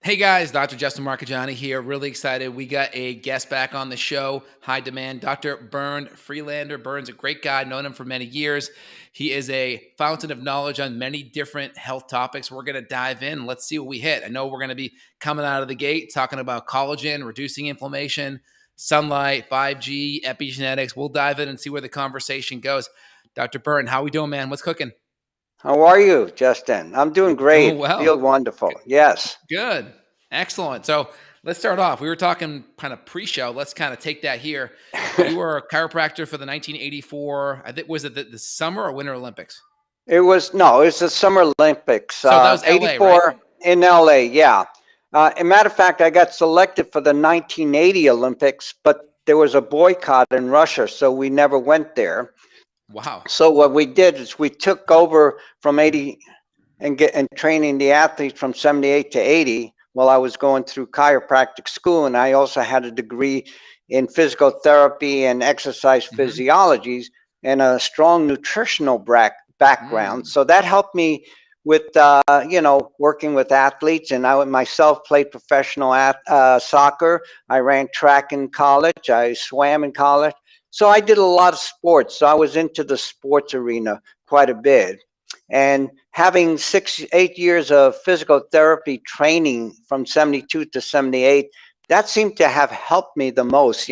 Hey guys, Dr. Justin Marcagiani here. Really excited. We got a guest back on the show. High demand, Dr. Bernd Friedlander. Bernd's a great guy, known him for many years. He is a fountain of knowledge on many different health topics. We're going to dive in. Let's see what we hit. I know we're going to be coming out of the gate talking about collagen, reducing inflammation, sunlight, 5G, epigenetics. We'll dive in and see where the conversation goes. Dr. Bernd, how we doing, man? What's cooking? How are you, Justin? I'm doing Doing great. well. Feel wonderful. Yes. Good. Excellent. So let's start off. We were talking kind of pre-show. Let's kind of take that here. You were a chiropractor for the 1984, I think, was it the Summer or Winter Olympics? It's the Summer Olympics, So that was LA, right? 84 in LA. Yeah. As a matter of fact, I got selected for the 1980 Olympics, but there was a boycott in Russia, so we never went there. Wow. So what we did is we took over from 80 and training the athletes from 78 to 80 while I was going through chiropractic school. And I also had a degree in physical therapy and exercise physiologies and a strong nutritional background. So that helped me with, working with athletes. And I myself played professional soccer. I ran track in college. I swam in college. So I did a lot of sports. So I was into the sports arena quite a bit. And having 8 years of physical therapy training from 72 to 78, that seemed to have helped me the most,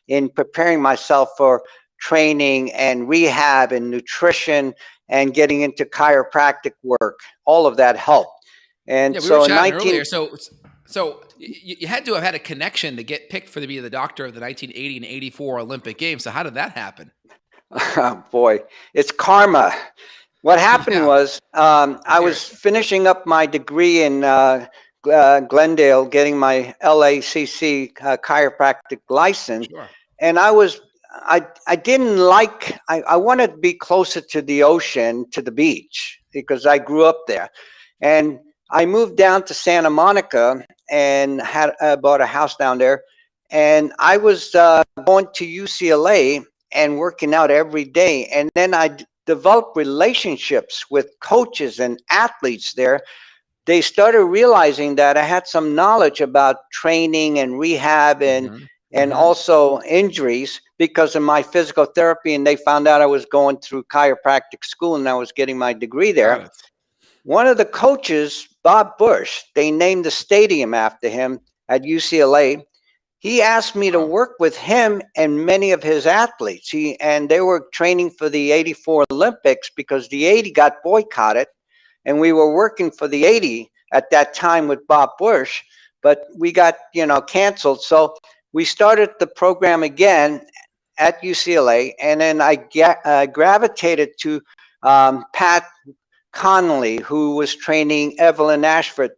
in preparing myself for training and rehab and nutrition and getting into chiropractic work. All of that helped. And Yeah, we were so in chatting 19, earlier. So you had to have had a connection to get picked to be the doctor of the 1980 and 84 Olympic Games. So how did that happen? oh boy, it's karma. What happened Yeah, was let's I hear was it. finishing up my degree in Glendale, getting my LACC chiropractic license, Sure. and I didn't like. I wanted to be closer to the ocean, to the beach, because I grew up there, and I moved down to Santa Monica and had bought a house down there, and I was going to UCLA and working out every day, and then I developed relationships with coaches and athletes there. They started realizing that I had some knowledge about training and rehab Hmm. and Hmm. also injuries because of my physical therapy, and they found out I was going through chiropractic school and I was getting my degree Got there. it. One of the coaches, Bob Bush, they named the stadium after him at UCLA. He asked me to Wow. work with him and many of his athletes. And they were training for the 84 Olympics because the 80 got boycotted, and we were working for the 80 at that time with Bob Bush, but we got, canceled. So we started the program again at UCLA, and then I gravitated to Pat Connolly, who was training Evelyn Ashford,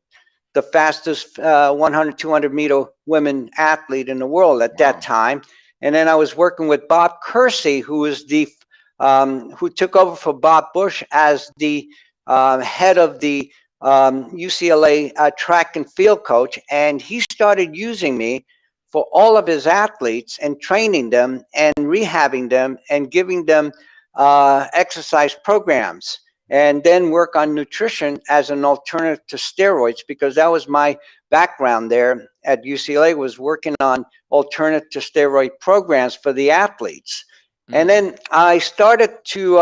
the fastest 100, 200-meter women athlete in the world at that Wow. time. And then I was working with Bob Kersey, who took over for Bob Bush as the head of the UCLA track and field coach. And he started using me for all of his athletes and training them and rehabbing them and giving them exercise programs, and then work on nutrition as an alternative to steroids, because that was my background there at UCLA, was working on alternative to steroid programs for the athletes. And Mm. then I started to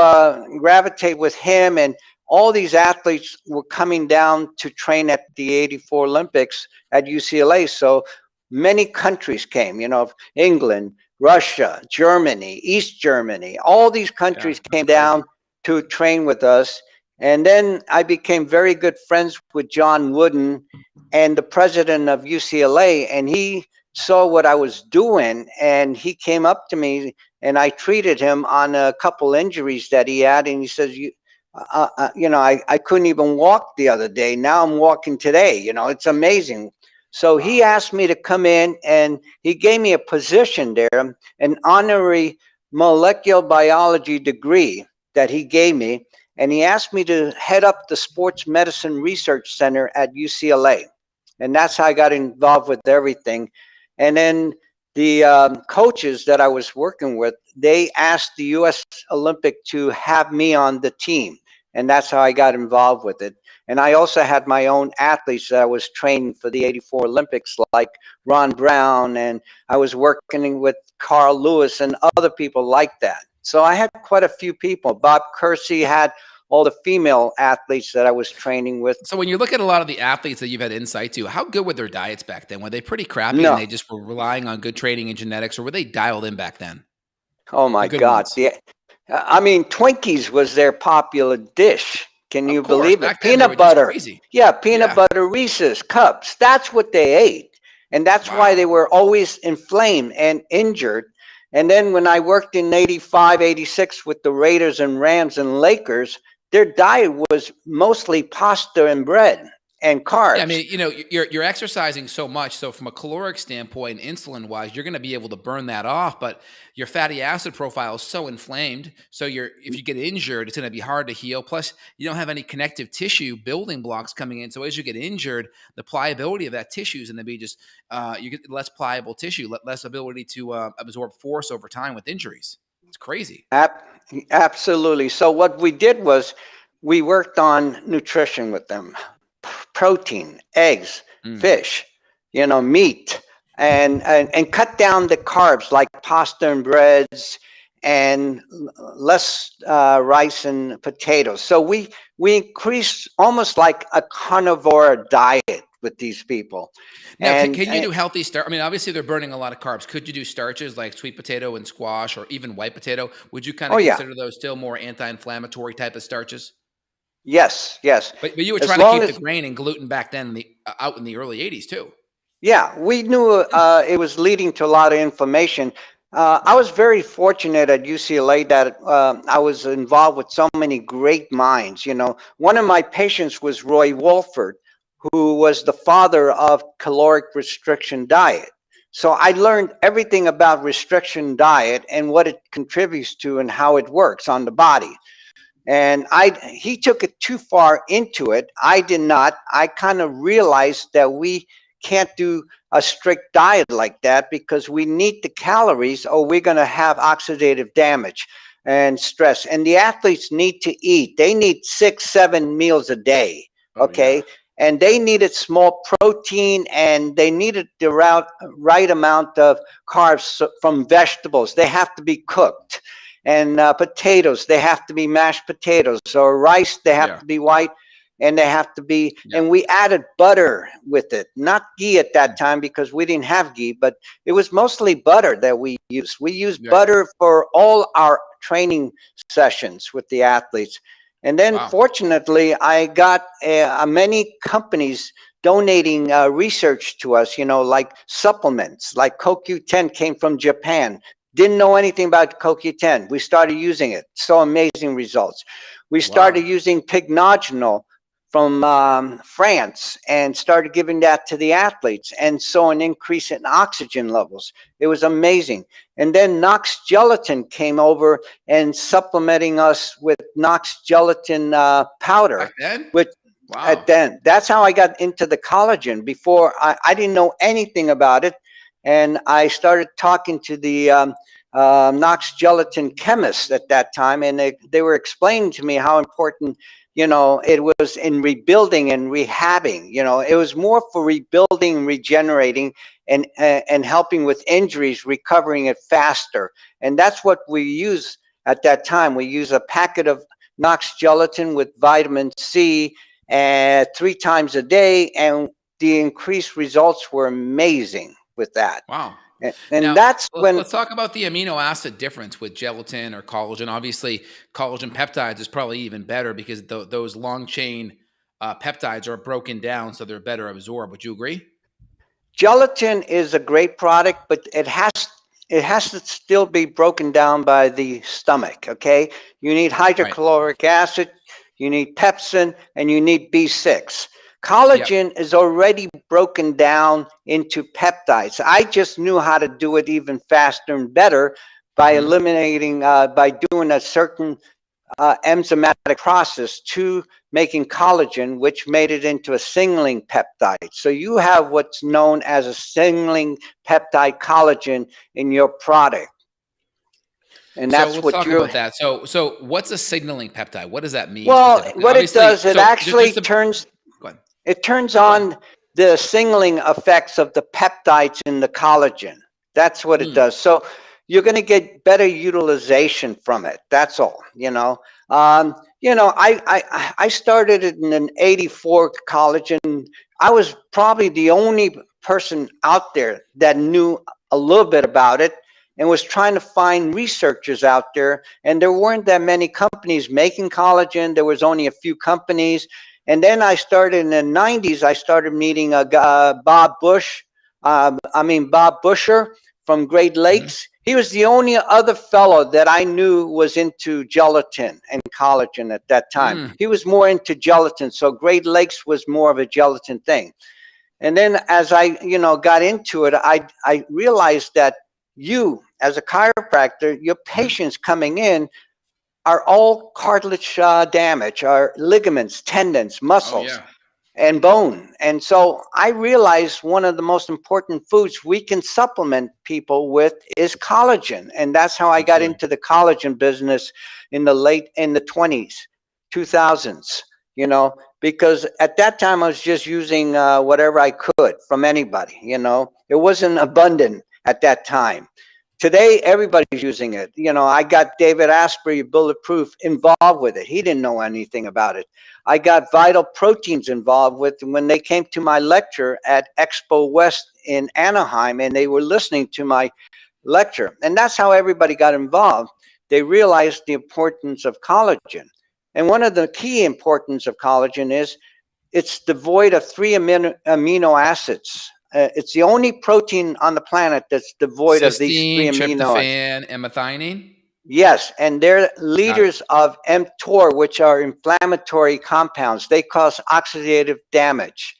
gravitate with him, and all these athletes were coming down to train at the 84 Olympics at UCLA. So many countries came, England, Russia, Germany, East Germany, all these Yeah, countries that's came crazy. down to train with us. And then I became very good friends with John Wooden and the president of UCLA. And he saw what I was doing, and he came up to me, and I treated him on a couple injuries that he had. And he says, I couldn't even walk the other day. Now I'm walking today. It's amazing. So he Wow. asked me to come in, and he gave me a position there, an honorary molecular biology degree that he gave me. And he asked me to head up the Sports Medicine Research Center at UCLA. And that's how I got involved with everything. And then the coaches that I was working with, they asked the U.S. Olympic to have me on the team. and that's how I got involved with it. And I also had my own athletes that I was training for the '84 Olympics, like Ron Brown, and I was working with Carl Lewis and other people like that. So I had quite a few people. Bob Kersey had all the female athletes that I was training with. So when you look at a lot of the athletes that you've had insight to, how good were their diets back then? Were they pretty crappy and No, they just were relying on good training and genetics, or were they dialed in back then? oh The my good God. ones. I mean, Twinkies was their popular dish. Can Of you course. believe it? Back then they were Peanut just butter. crazy. Yeah, peanut Yeah. butter Reese's cups. That's what they ate. And that's why they Wow. were always inflamed and injured. And then when I worked in '85, '86 with the Raiders and Rams and Lakers, their diet was mostly pasta and bread and Yeah, I carbs. mean, you're exercising so much, so from a caloric standpoint, insulin wise, you're going to be able to burn that off. But your fatty acid profile is so inflamed, so if you get injured, it's going to be hard to heal. Plus, you don't have any connective tissue building blocks coming in, so as you get injured, the pliability of that tissue is going to be just you get less pliable tissue, less ability to absorb force over time with injuries. It's crazy. Ab- Absolutely. So what we did was we worked on nutrition with them, protein, eggs, Mm. fish, meat, and cut down the carbs like pasta and breads and less rice and potatoes. So we increased almost like a carnivore diet with these people. Now, can, And, can you and do healthy starch? I mean, obviously they're burning a lot of carbs. Could you do starches like sweet potato and squash, or even white potato? Would you kind oh of yeah, consider those still more anti-inflammatory type of starches? yes, yes. But you were As trying to long keep the as grain and gluten back then out in the early '80s too. Yeah, we knew it was leading to a lot of inflammation. I was very fortunate at UCLA that I was involved with so many great minds. One of my patients was Roy Wolford, who was the father of caloric restriction diet. So I learned everything about restriction diet and what it contributes to and how it works on the body. And he took it too far into it. I did not. I kind of realized that we can't do a strict diet like that because we need the calories or we're going to have oxidative damage and stress. And the athletes need to eat. They need 6, 7 meals a day. Oh yeah, Okay. And they needed small protein and they needed the right amount of carbs from vegetables. They have to be cooked. And potatoes, they have to be mashed potatoes, or rice, they have yeah, to be white, and they have to be. yeah. And we added butter with it, not ghee at that time because we didn't have ghee, but it was mostly butter that we used. We used Right. butter for all our training sessions with the athletes. And then Wow. fortunately, I got many companies donating research to us, like supplements, like CoQ10 came from Japan. Didn't know anything about CoQ10. We started using it. Saw amazing results. We started Wow. using Pignogenol from France and started giving that to the athletes and saw an increase in oxygen levels. It was amazing. And then Knox Gelatin came over and supplementing us with Knox Gelatin powder, Back then? which Wow. then that's how I got into the collagen. Before I didn't know anything about it, and I started talking to the Knox Gelatin chemists at that time, and they were explaining to me how important it was in rebuilding and rehabbing. It was more for rebuilding, regenerating, and helping with injuries, recovering it faster. And that's what we use at that time. We use a packet of Knox Gelatin with vitamin C 3 times a day, and the increased results were amazing with that. Wow. And Now, that's when let's talk about the amino acid difference with gelatin or collagen. Obviously, collagen peptides is probably even better because those long chain peptides are broken down, so they're better absorbed. Would you agree? gelatin is a great product, but it has to still be broken down by the stomach. Okay, you need Right. hydrochloric acid, you need pepsin, and you need B6. Yep. Collagen is already broken down into peptides. I just knew how to do it even faster and better by Hmm. eliminating by doing a certain enzymatic process to making collagen, which made it into a singling peptide. So you have what's known as a singling peptide collagen in your product. And So that's let's what talk you're, about that. So what's a signaling peptide? What does that mean well, specifically? what it Obviously, does, it so actually just to turns, go ahead. it turns No, go ahead. on the signaling effects of the peptides in the collagen. That's what it Mm, does. So you're going to get better utilization from it. That's all, I started it in an 84 collagen. I was probably the only person out there that knew a little bit about it and was trying to find researchers out there. And there weren't that many companies making collagen. There was only a few companies. And then I started in the 90s, I started meeting a guy, Bob Busher from Great mhm, Lakes. He was the only other fellow that I knew was into gelatin and collagen at that time. mm, He was more into gelatin. So Great Lakes was more of a gelatin thing. And then as I, got into it, I realized that you, as a chiropractor, your mhm. patients coming in are all cartilage damage, are ligaments, tendons, Oh muscles, yeah, and bone. And so I realized one of the most important foods we can supplement people with is collagen. And that's how I got absolutely. into the collagen business in the 20s, 2000s, because at that time I was just using whatever I could from anybody, it wasn't abundant at that time. Today, everybody's using it. I got David Asprey, Bulletproof, involved with it. He didn't know anything about it. I got Vital Proteins involved with when they came to my lecture at Expo West in Anaheim, and they were listening to my lecture. And that's how everybody got involved. They realized the importance of collagen. And one of the key importance of collagen is it's devoid of three amino acids. It's the only protein on the planet that's devoid of these three Cysteine, amino acids. tryptophan, and methionine. Yes, and they're Got it. leaders of mTOR, which are inflammatory compounds. They cause oxidative damage.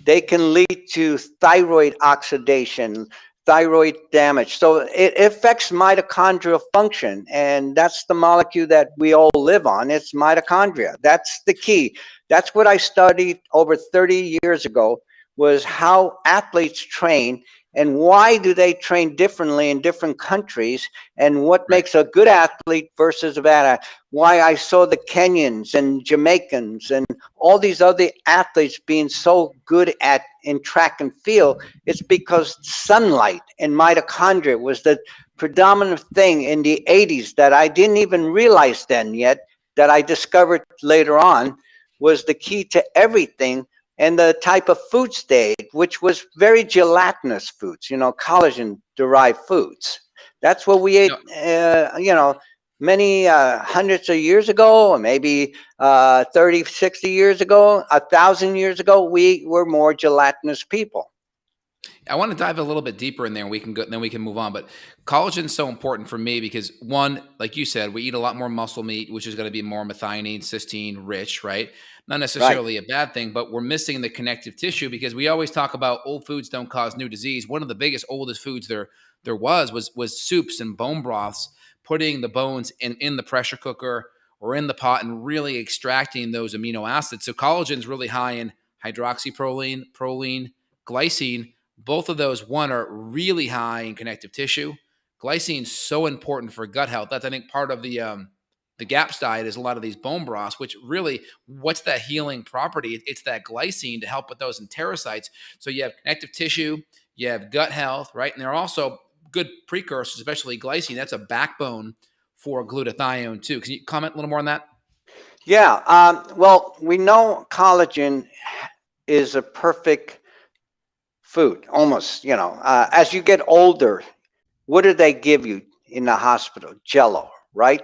They can lead to thyroid oxidation, thyroid damage. So it affects mitochondrial function, and that's the molecule that we all live on. It's mitochondria. That's the key. That's what I studied over 30 years ago, was how athletes train and why do they train differently in different countries, and what Right. makes a good athlete versus a bad athlete. Why I saw the Kenyans and Jamaicans and all these other athletes being so good at in track and field, it's because sunlight and mitochondria was the predominant thing in the 80s that I didn't even realize then yet, that I discovered later on was the key to everything. And the type of foods they ate, which was very gelatinous foods, collagen derived foods. That's what we ate, No, many hundreds of years ago, or maybe 30, 60 years ago, 1,000 years ago. We were more gelatinous people. I want to dive a little bit deeper in there, and we can go. Then we can move on. But collagen is so important for me because one, like you said, we eat a lot more muscle meat, which is going to be more methionine, cysteine rich, right? Not Right. necessarily a bad thing, but we're missing the connective tissue because we always talk about old foods don't cause new disease. One of the biggest, oldest foods there was soups and bone broths, putting the bones in the pressure cooker or in the pot and really extracting those amino acids. So collagen is really high in hydroxyproline, proline, glycine. Both of those, one, are really high in connective tissue. Glycine is so important for gut health. That's, I think, part of the GAPS diet is a lot of these bone broths, which really, what's that healing property? It's that glycine to help with those enterocytes. So you have connective tissue, you have gut health, right? And they're also good precursors, especially glycine. That's a backbone for glutathione too. Can you comment a little more on that? Yeah. Well, we know collagen is a perfect food, almost. As you get older, what do they give you in the hospital? Jello, right?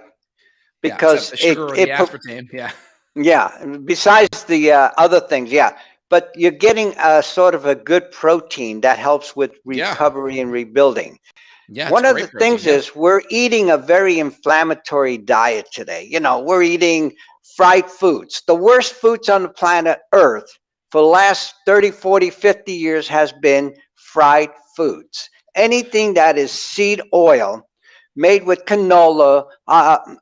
Yeah, except Because the it sugar or the it aspartame. Yeah, yeah, besides the other things, yeah. But you're getting a sort of a good protein that helps with yeah, recovery and rebuilding. yeah. It's One of the great protein. things Yeah, is we're eating a very inflammatory diet today. We're eating fried foods. The worst foods on the planet Earth for the last 30, 40, 50 years has been fried foods. Anything that is seed oil made with canola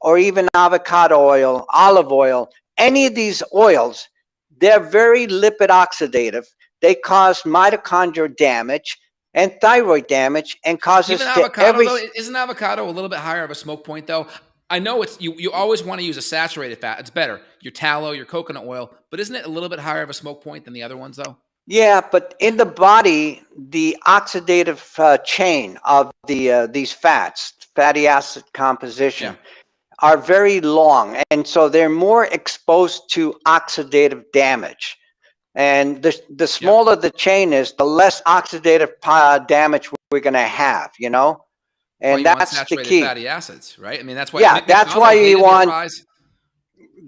or even avocado oil, olive oil, any of these oils, they're very lipid oxidative. They cause mitochondrial damage. and thyroid damage, and Even causes to avocado every. though, isn't avocado a little bit higher of a smoke point though? I know it's you always want to use a saturated fat. It's better. Your tallow, your coconut oil, but isn't it a little bit higher of a smoke point than the other ones though? Yeah, but in the body, the oxidative chain of these fats, fatty acid Yeah. composition, are very long, and so they're more exposed to oxidative damage. And the Yep. smaller the chain is, the less oxidative damage we're going to have, you know? That's why And you want that's the saturated key. fatty acids, right? I mean, that's why Yeah, that's why McDonald's, they you did their want fries.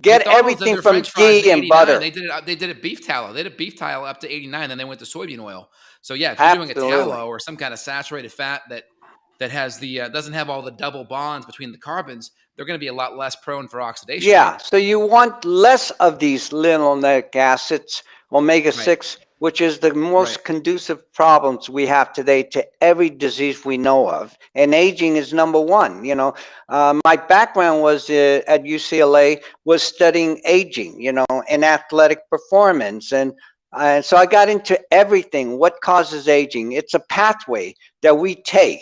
get McDonald's did everything their from French fries at ghee and 89. butter. They did it beef tallow. They did beef tallow up to 89, then they went to soybean oil. So yeah, if you're doing a Absolutely. tallow or some kind of saturated fat that has the doesn't have all the double bonds between the carbons, they're going to be a lot less prone for oxidation, right? Yeah, so you want less of these linoleic acids, omega Right. 6, which is the Right. most conducive problems we have today to every disease we know of. And aging is number one. You know, my background was at UCLA was studying aging, you know, and athletic performance. And so I got into everything. What causes aging? It's a pathway that we take.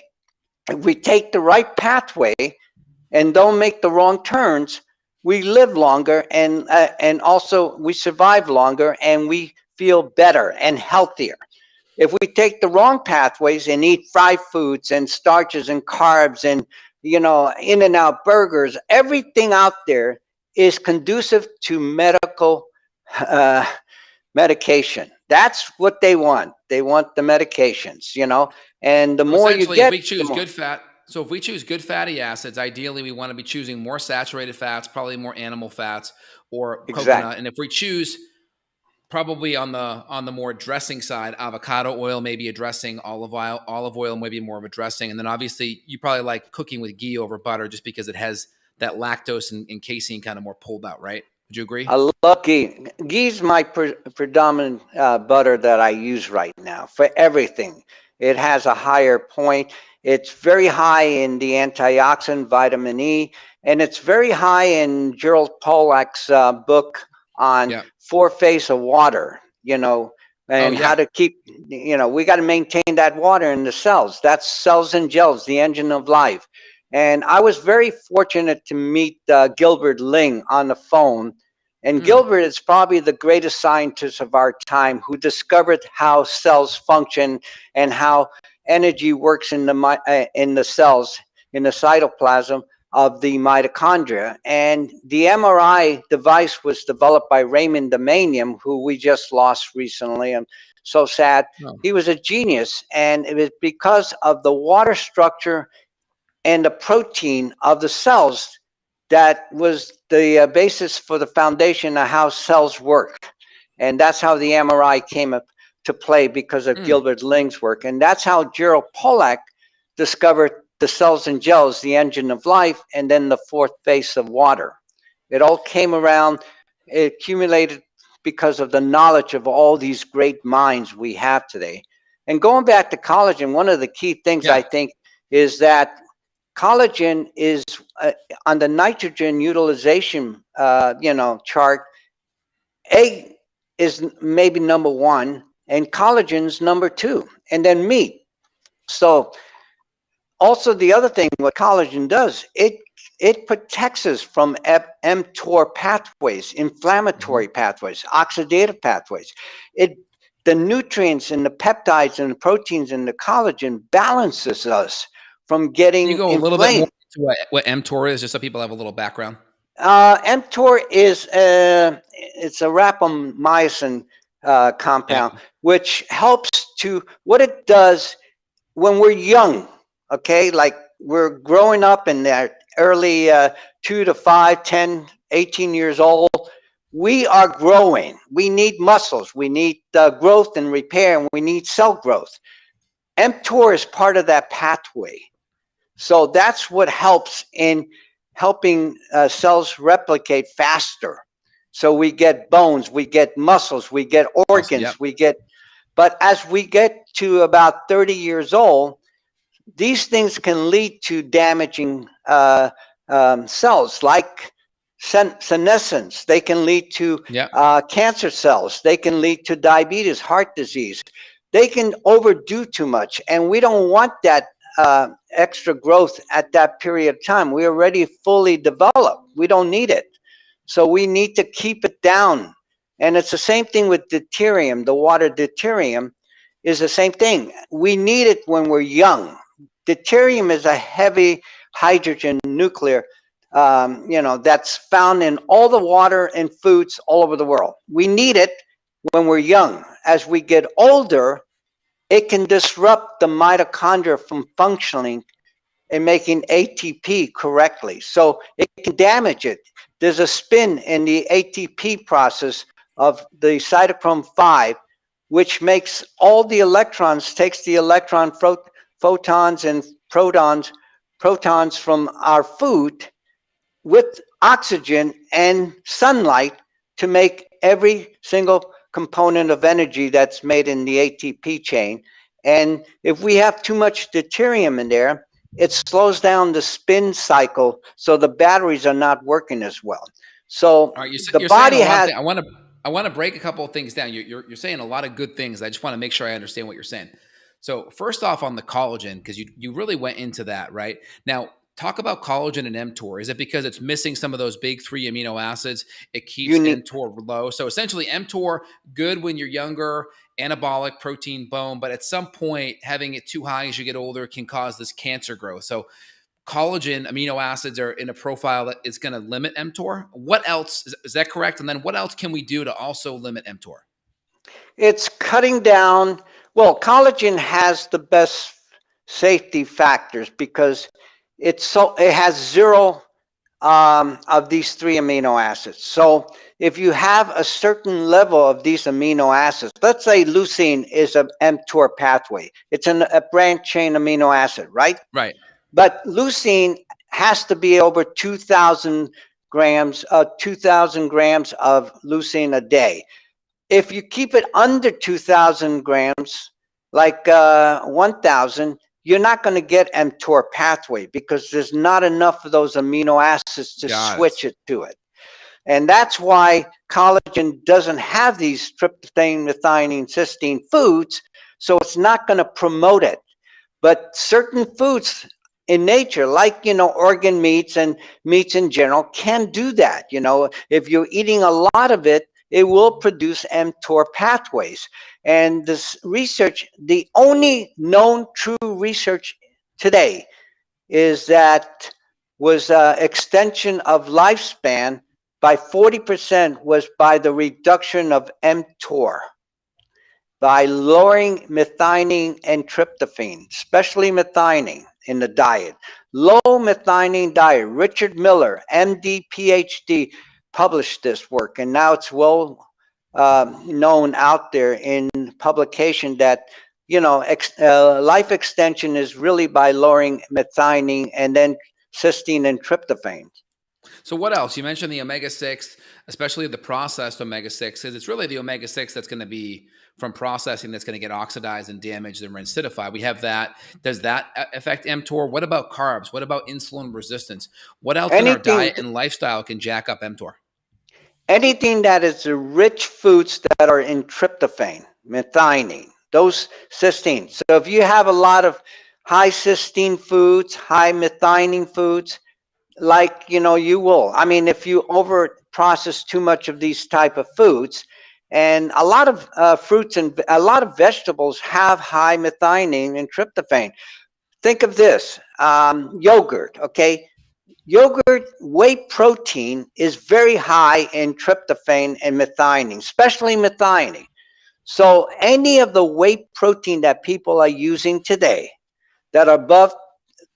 If we take the right pathway, and don't make the wrong turns, we live longer, and also we survive longer, and we feel better and healthier. If we take the wrong pathways and eat fried foods and starches and carbs and, you know, in and out burgers, everything out there is conducive to medical uh, medication. That's what they want. They want the medications, you know, and the So more you essentially, if get, we the choose more. good fat, so if we choose good fatty acids, ideally we want to be choosing more saturated fats, probably more animal fats or coconut. Exactly. And if we choose probably on the more dressing side, avocado oil, maybe a dressing, olive oil, maybe more of a dressing. And then obviously you probably like cooking with ghee over butter just because it has that lactose and casein kind of more pulled out, right? Would you agree? I love ghee. Ghee's my predominant butter that I use right now for everything. It has a higher point. It's very high in the antioxidant vitamin E, and it's very high in Gerald Pollack's book on Yeah. four phase of water, you know, Oh and how yeah. to keep, you know, we got to maintain that water in the cells. That's cells and gels, the engine of life. And I was very fortunate to meet Gilbert Ling on the phone, and Mm. Gilbert is probably the greatest scientist of our time who discovered how cells function and how energy works in the cells, in the cytoplasm of the mitochondria. And the MRI device was developed by Raymond Domanium, who we just lost recently. I'm so sad. Oh. He was a genius, and it was because of the water structure and the protein of the cells that was the basis for the foundation of how cells work. And that's how the MRI came up to play because of Mm. Gilbert Ling's work. And that's how Gerald Pollack discovered the cells and gels, the engine of life, and then the fourth phase of water. It all came around, it accumulated because of the knowledge of all these great minds we have today. And going back to collagen, one of the key things I Yeah. think is that collagen is on the nitrogen utilization, you know, chart. Egg is maybe number one, and collagen's number two, and then meat. So also the other thing what collagen does, it protects us from mTOR pathways, Mhm. inflammatory pathways, oxidative pathways. It the nutrients and the peptides and the proteins in the collagen balances us from Can you getting go a little bit more inflamed. into what mTOR is, just so people have a little background? mTOR is it's a rapamycin Yeah. compound, which helps to what it does when we're young. Okay, like we're growing up in that early 2 to 5, 10, 18 years old. We are growing. We need muscles. We need growth and repair, and we need cell growth. mTOR is part of that pathway. So that's what helps in helping cells replicate faster. So we get bones, we get muscles, we get Awesome. Yep. organs, but as we get to about 30 years old, these things can lead to damaging cells like senescence. They can lead to Yep. cancer cells. They can lead to diabetes, heart disease. they can overdo too much. And we don't want that extra growth at that period of time. We're already fully developed. We don't need it. So we need to keep it down. And it's the same thing with deuterium. The water deuterium is the same thing. We need it when we're young. Deuterium is a heavy hydrogen nuclear, that's found in all the water and foods all over the world. We need it when we're young. As we get older, it can disrupt the mitochondria from functioning and making ATP correctly. So it can damage it. There's a spin in the ATP process of the cytochrome 5, which makes all the electrons, takes the electron, photons, and protons from our food with oxygen and sunlight to make every single component of energy that's made in the ATP chain. And if we have too much deuterium in there, it slows down the spin cycle, so the batteries are not working as well. So All right, the you're saying body a lot of has. things. I want to break a couple of things down. You're saying a lot of good things. I just want to make sure I understand what you're saying. So first off, on the collagen, because you really went into that, right? Now, talk about collagen and mTOR. Is it because it's missing some of those big 3 amino acids? It keeps You need. mTOR low. So essentially, mTOR good when you're younger, anabolic protein bone, but at some point, having it too high as you get older can cause this cancer growth. So collagen amino acids are in a profile that is going to limit mTOR. What else is that correct? And then what else can we do to also limit mTOR? It's cutting down. Well, collagen has the best safety factors because it has zero of these 3 amino acids. So if you have a certain level of these amino acids, let's say leucine is a mTOR pathway. It's a branch chain amino acid, right? Right. But leucine has to be over 2,000 grams, 2,000 grams of leucine a day. If you keep it under 2,000 grams, like 1,000, you're not going to get mTOR pathway because there's not enough of those amino acids to Got it. switch it to it. And that's why collagen doesn't have these tryptophan, methionine, cysteine foods, so it's not going to promote it. But certain foods in nature, like, organ meats and meats in general, can do that. If you're eating a lot of it, it will produce mTOR pathways. And this research, the only known true research today is that was extension of lifespan by 40% was by the reduction of mTOR, by lowering methionine and tryptophan, especially methionine in the diet. Low methionine diet. Richard Miller, MD, PhD, published this work, and now it's well known out there in publication that life extension is really by lowering methionine and then cysteine and tryptophan. So what else? You mentioned the omega-6, especially the processed omega-6s. It's really the omega-6 that's going to be from processing that's going to get oxidized and damaged and acidified. We have that. Does that affect mTOR? What about carbs? What about insulin resistance? What else in our diet and lifestyle can jack up mTOR? Anything that is the rich foods that are in tryptophan, methionine, those cysteine. So if you have a lot of high cysteine foods, high methionine foods, like, you will. I mean, if you over process too much of these type of foods, and a lot of fruits and a lot of vegetables have high methionine and tryptophan. Think of this, yogurt, okay? Yogurt whey protein is very high in tryptophan and methionine, especially methionine. So any of the whey protein that people are using today that are above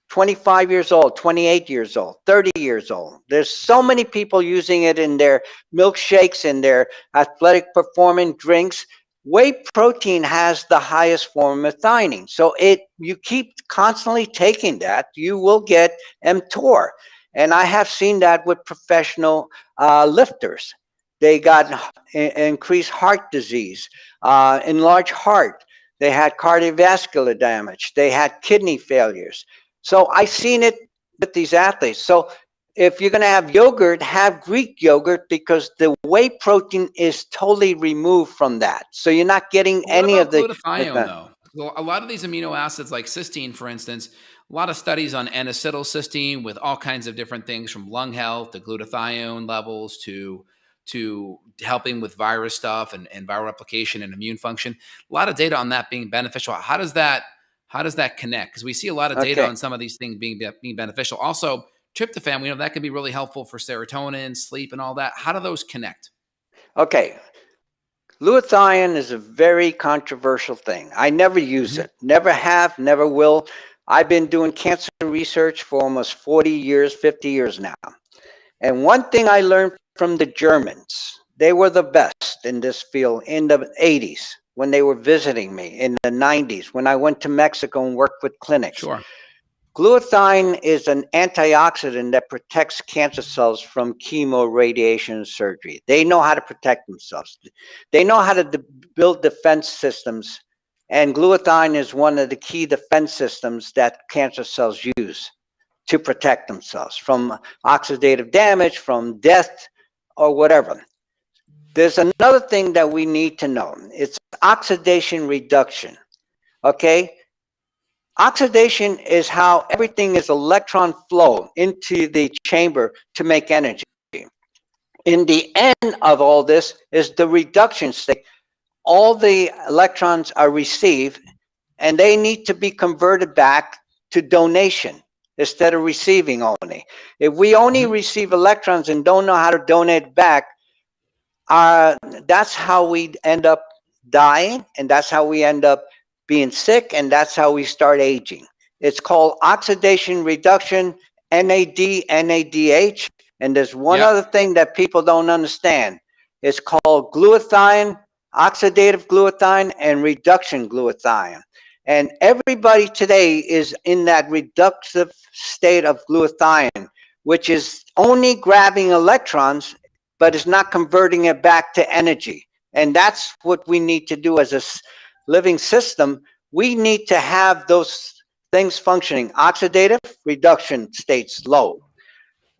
25 years old, 28 years old, 30 years old. There's so many people using it in their milkshakes, in their athletic performance drinks. Whey protein has the highest form of methionine. So you keep constantly taking that, you will get mTOR. And I have seen that with professional lifters. They got increased heart disease, enlarged heart. They had cardiovascular damage. They had kidney failures. So I've seen it with these athletes. So if you're going to have yogurt, have Greek yogurt, because the whey protein is totally removed from that. So you're not getting But what any of about the. glutathione, though? So a lot of these amino acids, like cysteine, for instance, a lot of studies on N-acetylcysteine with all kinds of different things, from lung health to glutathione levels to helping with virus stuff and viral replication and immune function. A lot of data on that being beneficial. How does that connect? Because we see a lot of data Okay. on some of these things being beneficial. Also, tryptophan, we know that can be really helpful for serotonin, sleep, and all that. How do those connect? Okay. Glutathione is a very controversial thing. I never use Mhm. it. Never have, never will. I've been doing cancer research for almost 40 years, 50 years now. And one thing I learned from the Germans, they were the best in this field in the 80s when they were visiting me, in the 90s when I went to Mexico and worked with clinics. Sure. Glutathione is an antioxidant that protects cancer cells from chemo, radiation, and surgery. They know how to protect themselves. They know how to build defense systems, and glutathione is one of the key defense systems that cancer cells use to protect themselves from oxidative damage, from death, or whatever. There's another thing that we need to know. It's oxidation reduction. Okay? Oxidation is how everything is electron flow into the chamber to make energy. In the end of all this is the reduction state. All the electrons are received and they need to be converted back to donation instead of receiving only. If we only Mhm. receive electrons and don't know how to donate back, that's how we end up dying, and that's how we end up being sick, and that's how we start aging. It's called oxidation reduction, NAD, NADH, and there's one Yep. other thing that people don't understand. It's called glutathione, oxidative glutathione, and reduction glutathione. And everybody today is in that reductive state of glutathione, which is only grabbing electrons but it's not converting it back to energy. And that's what we need to do as a living system. We need to have those things functioning. Oxidative reduction states low,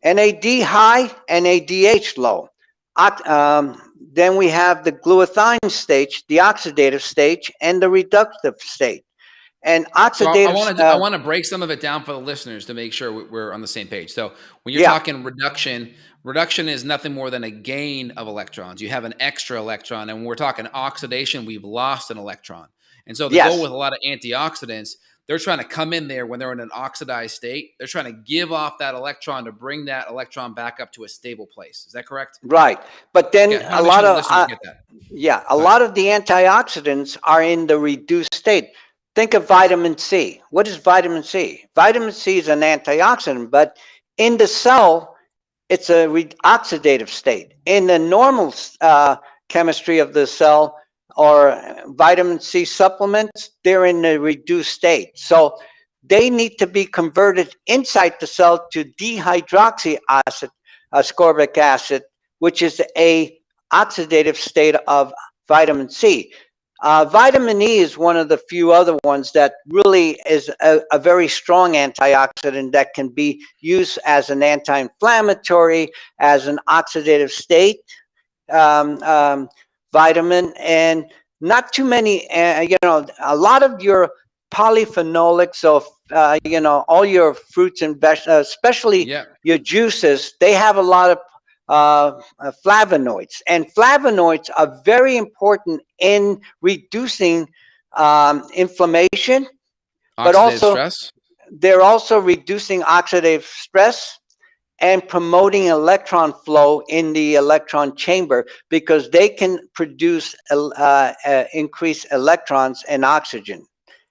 NAD high, NADH low. Then we have the glutathione stage, the oxidative stage, and the reductive state. And So I oxidative, want to I want to break some of it down for the listeners to make sure we're on the same page. So when you're yeah, talking reduction, reduction is nothing more than a gain of electrons. You have an extra electron, and when we're talking oxidation, we've lost an electron. And so the goal yes, with a lot of antioxidants, they're trying to come in there when they're in an oxidized state. They're trying to give off that electron to bring that electron back up to a stable place. Is that correct? right. But Yeah, then I want a to make sure lot the of listeners get that. yeah, a Go ahead. lot of the antioxidants are in the reduced state. Think of vitamin C. What is vitamin C? Vitamin C is an antioxidant, but in the cell, it's a oxidative state. In the normal chemistry of the cell or vitamin C supplements, they're in the reduced state. So they need to be converted inside the cell to dehydroxy acid, ascorbic acid, which is a oxidative state of vitamin C. Vitamin E is one of the few other ones that really is a very strong antioxidant that can be used as an anti-inflammatory, as an oxidative state um, um, vitamin, and not too many. A lot of your polyphenolics of all your fruits and vegetables, especially Yeah. your juices, they have a lot of flavonoids, and flavonoids are very important in reducing inflammation, but Oxidative also stress. they're also reducing oxidative stress and promoting electron flow in the electron chamber because they can produce increased electrons and oxygen,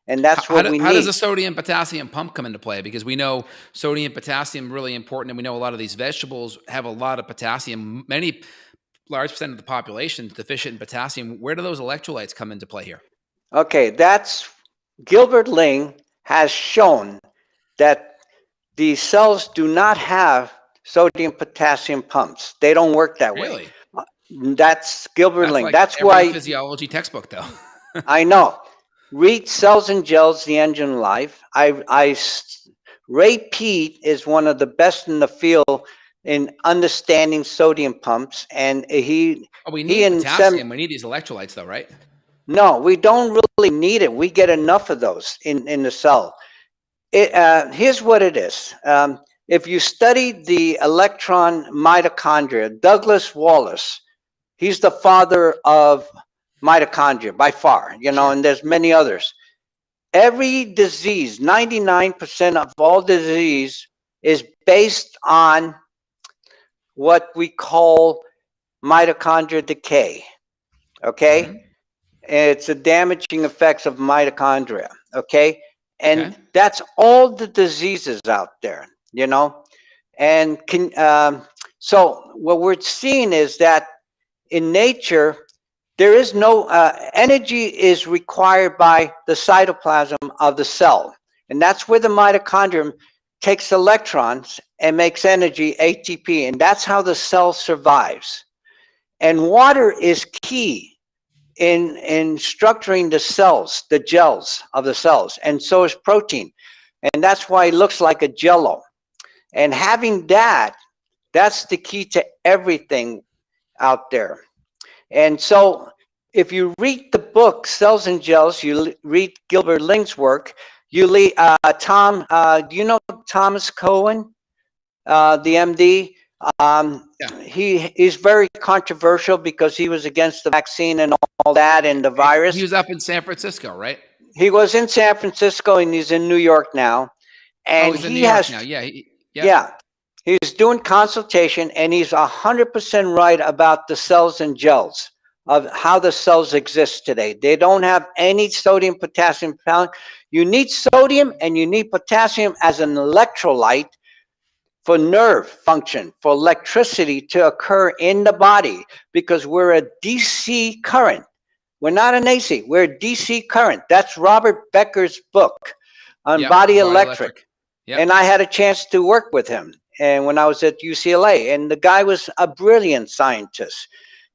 and How, that's how, what do, we how does need. the sodium potassium pump come into play? Because we know sodium potassium really important, and we know a lot of these vegetables have a lot of potassium. Many large percent of the population is deficient in potassium. Where do those electrolytes come into play here? Okay, that's Gilbert Ling has shown that these cells do not have sodium potassium pumps. They don't work that way. Really? That's Gilbert That's Ling. like That's every why physiology textbook, though. I know. Read Cells and Gels, The Engine of Life. Ray Peat is one of the best in the field in understanding sodium pumps, and Oh, we he need and some. potassium. We need these electrolytes, though, right? No, we don't really need it. We get enough of those in the cell. Here's what it is. If you study the electron mitochondria, Douglas Wallace, he's the father of mitochondria by far, Sure. and there's many others. Every disease, 99% of all disease is based on what we call mitochondria decay. Okay? Hmm. It's the damaging effects of mitochondria. Okay? Okay. And that's all the diseases out there. And so what we're seeing is that in nature, there is no energy is required by the cytoplasm of the cell. And that's where the mitochondrium takes electrons and makes energy, ATP, and that's how the cell survives. And water is key in structuring the cells, the gels of the cells, and so is protein. And that's why it looks like a jello. And having that's the key to everything out there. And so if you read the book Cells and Gels, you read Gilbert Ling's work, do you know Thomas Cohen, the MD? Yeah. He is very controversial because he was against the vaccine and all that and the He virus. was up in San Francisco, right? He was in San Francisco and he's in New York now. Oh, And he's in New he York has, now. Yeah. Yep. yeah, he's doing consultation and he's 100% right about the cells and gels of how the cells exist today. They don't have any sodium, potassium. You need sodium and you need potassium as an electrolyte for nerve function, for electricity to occur in the body because we're a DC current. We're not an AC, we're a DC current. That's Robert Becker's book on Yep. body Body electric. electric. Yep. And I had a chance to work with him and when I was at UCLA. And the guy was a brilliant scientist.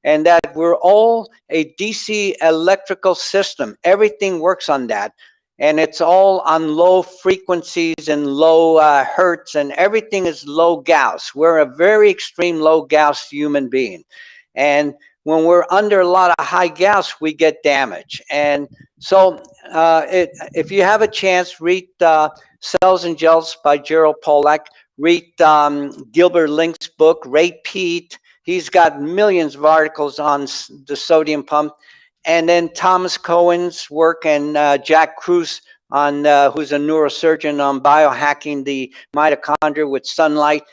And that we're all a DC electrical system. Everything works on that. And it's all on low frequencies and low hertz, and everything is low Gauss. We're a very extreme low Gauss human being. And when we're under a lot of high Gauss, we get damage. And so if you have a chance, read Cells and Gels by Gerald Pollack. Read Gilbert Link's book, Ray Peat. He's got millions of articles on the sodium pump. And then Thomas Cohen's work and Jack Kruse on who's a neurosurgeon on biohacking the mitochondria with sunlight.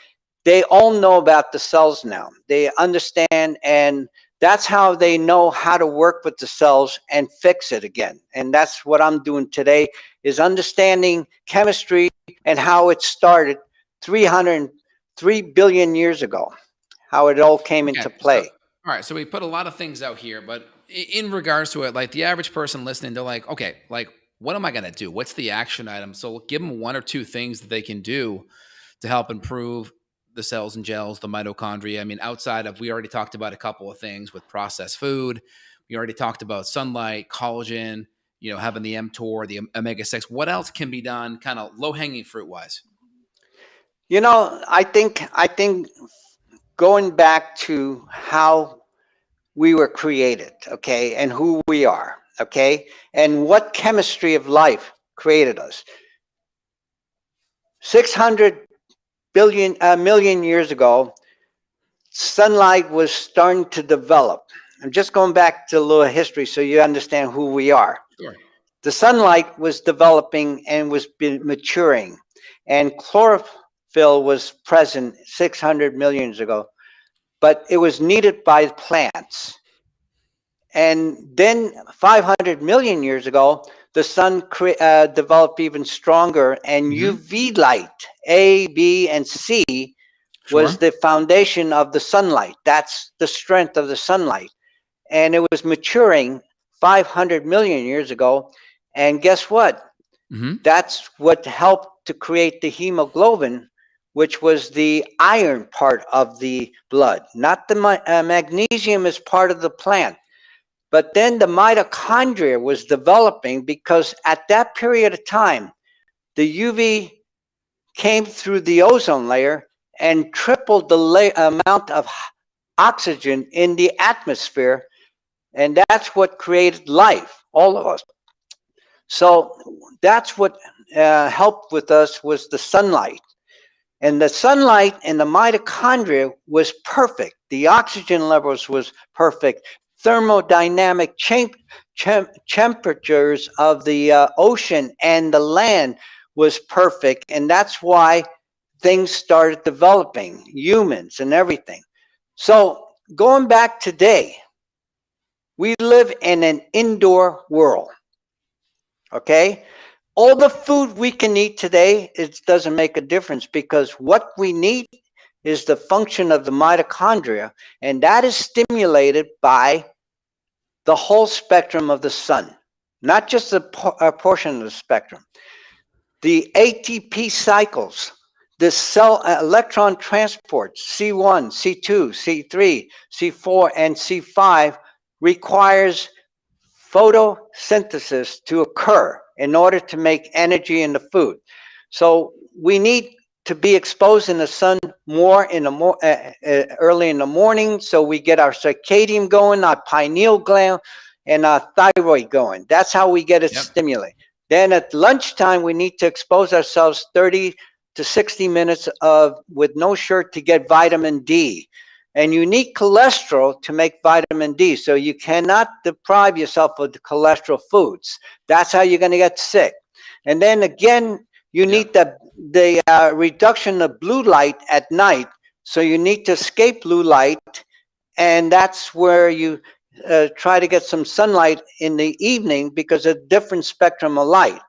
They all know about the cells now. They understand, and that's how they know how to work with the cells and fix it again. And that's what I'm doing today is understanding chemistry and how it started 303 billion years ago, how it all came Okay. into So, play. all right. So we put a lot of things out here, but in regards to it, like the average person listening, they're like, okay, like, what am I going to do? What's the action item? So give them one or two things that they can do to help improve the cells and gels, the mitochondria. I mean, outside of, we already talked about a couple of things with processed food. We already talked about sunlight, collagen, having the mTOR, the omega-6. What else can be done kind of low hanging fruit wise? I think going back to how we were created, okay, and who we are, okay, and what chemistry of life created us. 600 million years ago, sunlight was starting to develop. I'm just going back to a little history so you understand who we are. Sure. The sunlight was developing and was maturing, and chlorophyll was present 600 million years ago, but it was needed by plants. And then 500 million years ago, the sun developed even stronger, and Hmm. UV light, A, B, and C, was Sure. the foundation of the sunlight. That's the strength of the sunlight. And it was maturing 500 million years ago. And guess what? Hmm. That's what helped to create the hemoglobin, which was the iron part of the blood. Not the magnesium is part of the plant. But then the mitochondria was developing because at that period of time, the UV came through the ozone layer and tripled the amount of oxygen in the atmosphere. And that's what created life, all of us. So that's what helped with us was the sunlight. And the sunlight in the mitochondria was perfect. The oxygen levels was perfect. Thermodynamic temperatures of the ocean and the land was perfect. And that's why things started developing, humans and everything. So going back today, we live in an indoor world, okay? All the food we can eat today, it doesn't make a difference because what we need is the function of the mitochondria, and that is stimulated by the whole spectrum of the sun, not just a portion of the spectrum. The ATP cycles, the cell electron transports, C1, C2, C3, C4, and C5 requires photosynthesis to occur in order to make energy in the food. So we need to be exposed in the sun more in the early in the morning, so we get our circadian going, our pineal gland, and our thyroid going. That's how we get it stimulated. Then at lunchtime, we need to expose ourselves 30 to 60 minutes with no shirt to get vitamin D. And you need cholesterol to make vitamin D. So you cannot deprive yourself of the cholesterol foods. That's how you're going to get sick. And then again, you need the reduction of blue light at night. So you need to escape blue light. And that's where you try to get some sunlight in the evening because of a different spectrum of light.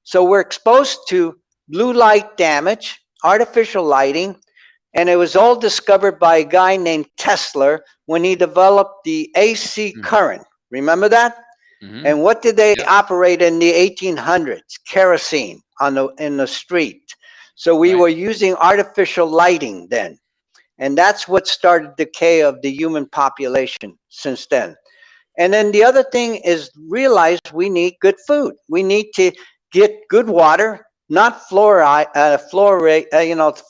So we're exposed to blue light damage, artificial lighting, and it was all discovered by a guy named Tesla when he developed the AC current. Remember that? And what did they operate in the 1800s? Kerosene in the street. So we were using artificial lighting then. And that's what started the decay of the human population since then. And then the other thing is realize we need good food. We need to get good water, not fluoride.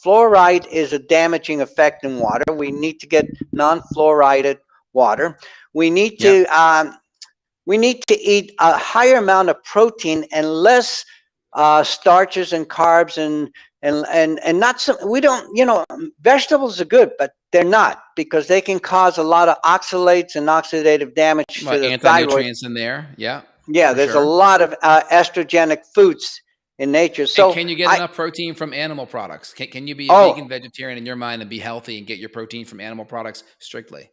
Fluoride is a damaging effect in water. We need to get non-fluoridated water. We need to eat a higher amount of protein and less starches and carbs and not some. We don't. Vegetables are good, but they're not because they can cause a lot of oxalates and oxidative damage to the thyroid. Anti-nutrients in there. Yeah. There's a lot of estrogenic foods in nature. So and can you get enough protein from animal products? Can you be a vegan vegetarian in your mind and be healthy and get your protein from animal products strictly?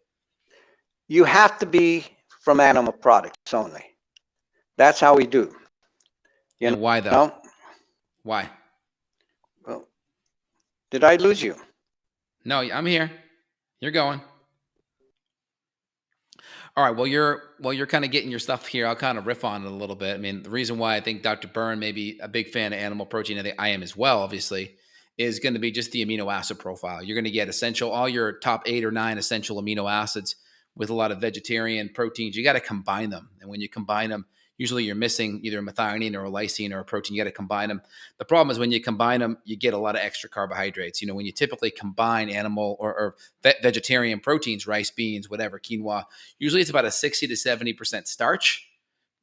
You have to be from animal products only. That's how we do. And why though? Why? Well, did I lose you? No, I'm here. You're going. All right. Well, you're kind of getting your stuff here. I'll kind of riff on it a little bit. I mean, the reason why I think Dr. Bernd may be a big fan of animal protein, I think I am as well, obviously, is going to be just the amino acid profile. You're going to get all your top 8 or 9 essential amino acids with a lot of vegetarian proteins. You got to combine them. And when you combine them, usually you're missing either a methionine or a lysine or a protein. You got to combine them. The problem is when you combine them, you get a lot of extra carbohydrates. When you typically combine animal or vegetarian proteins, rice, beans, whatever, quinoa, usually it's about a 60 to 70% starch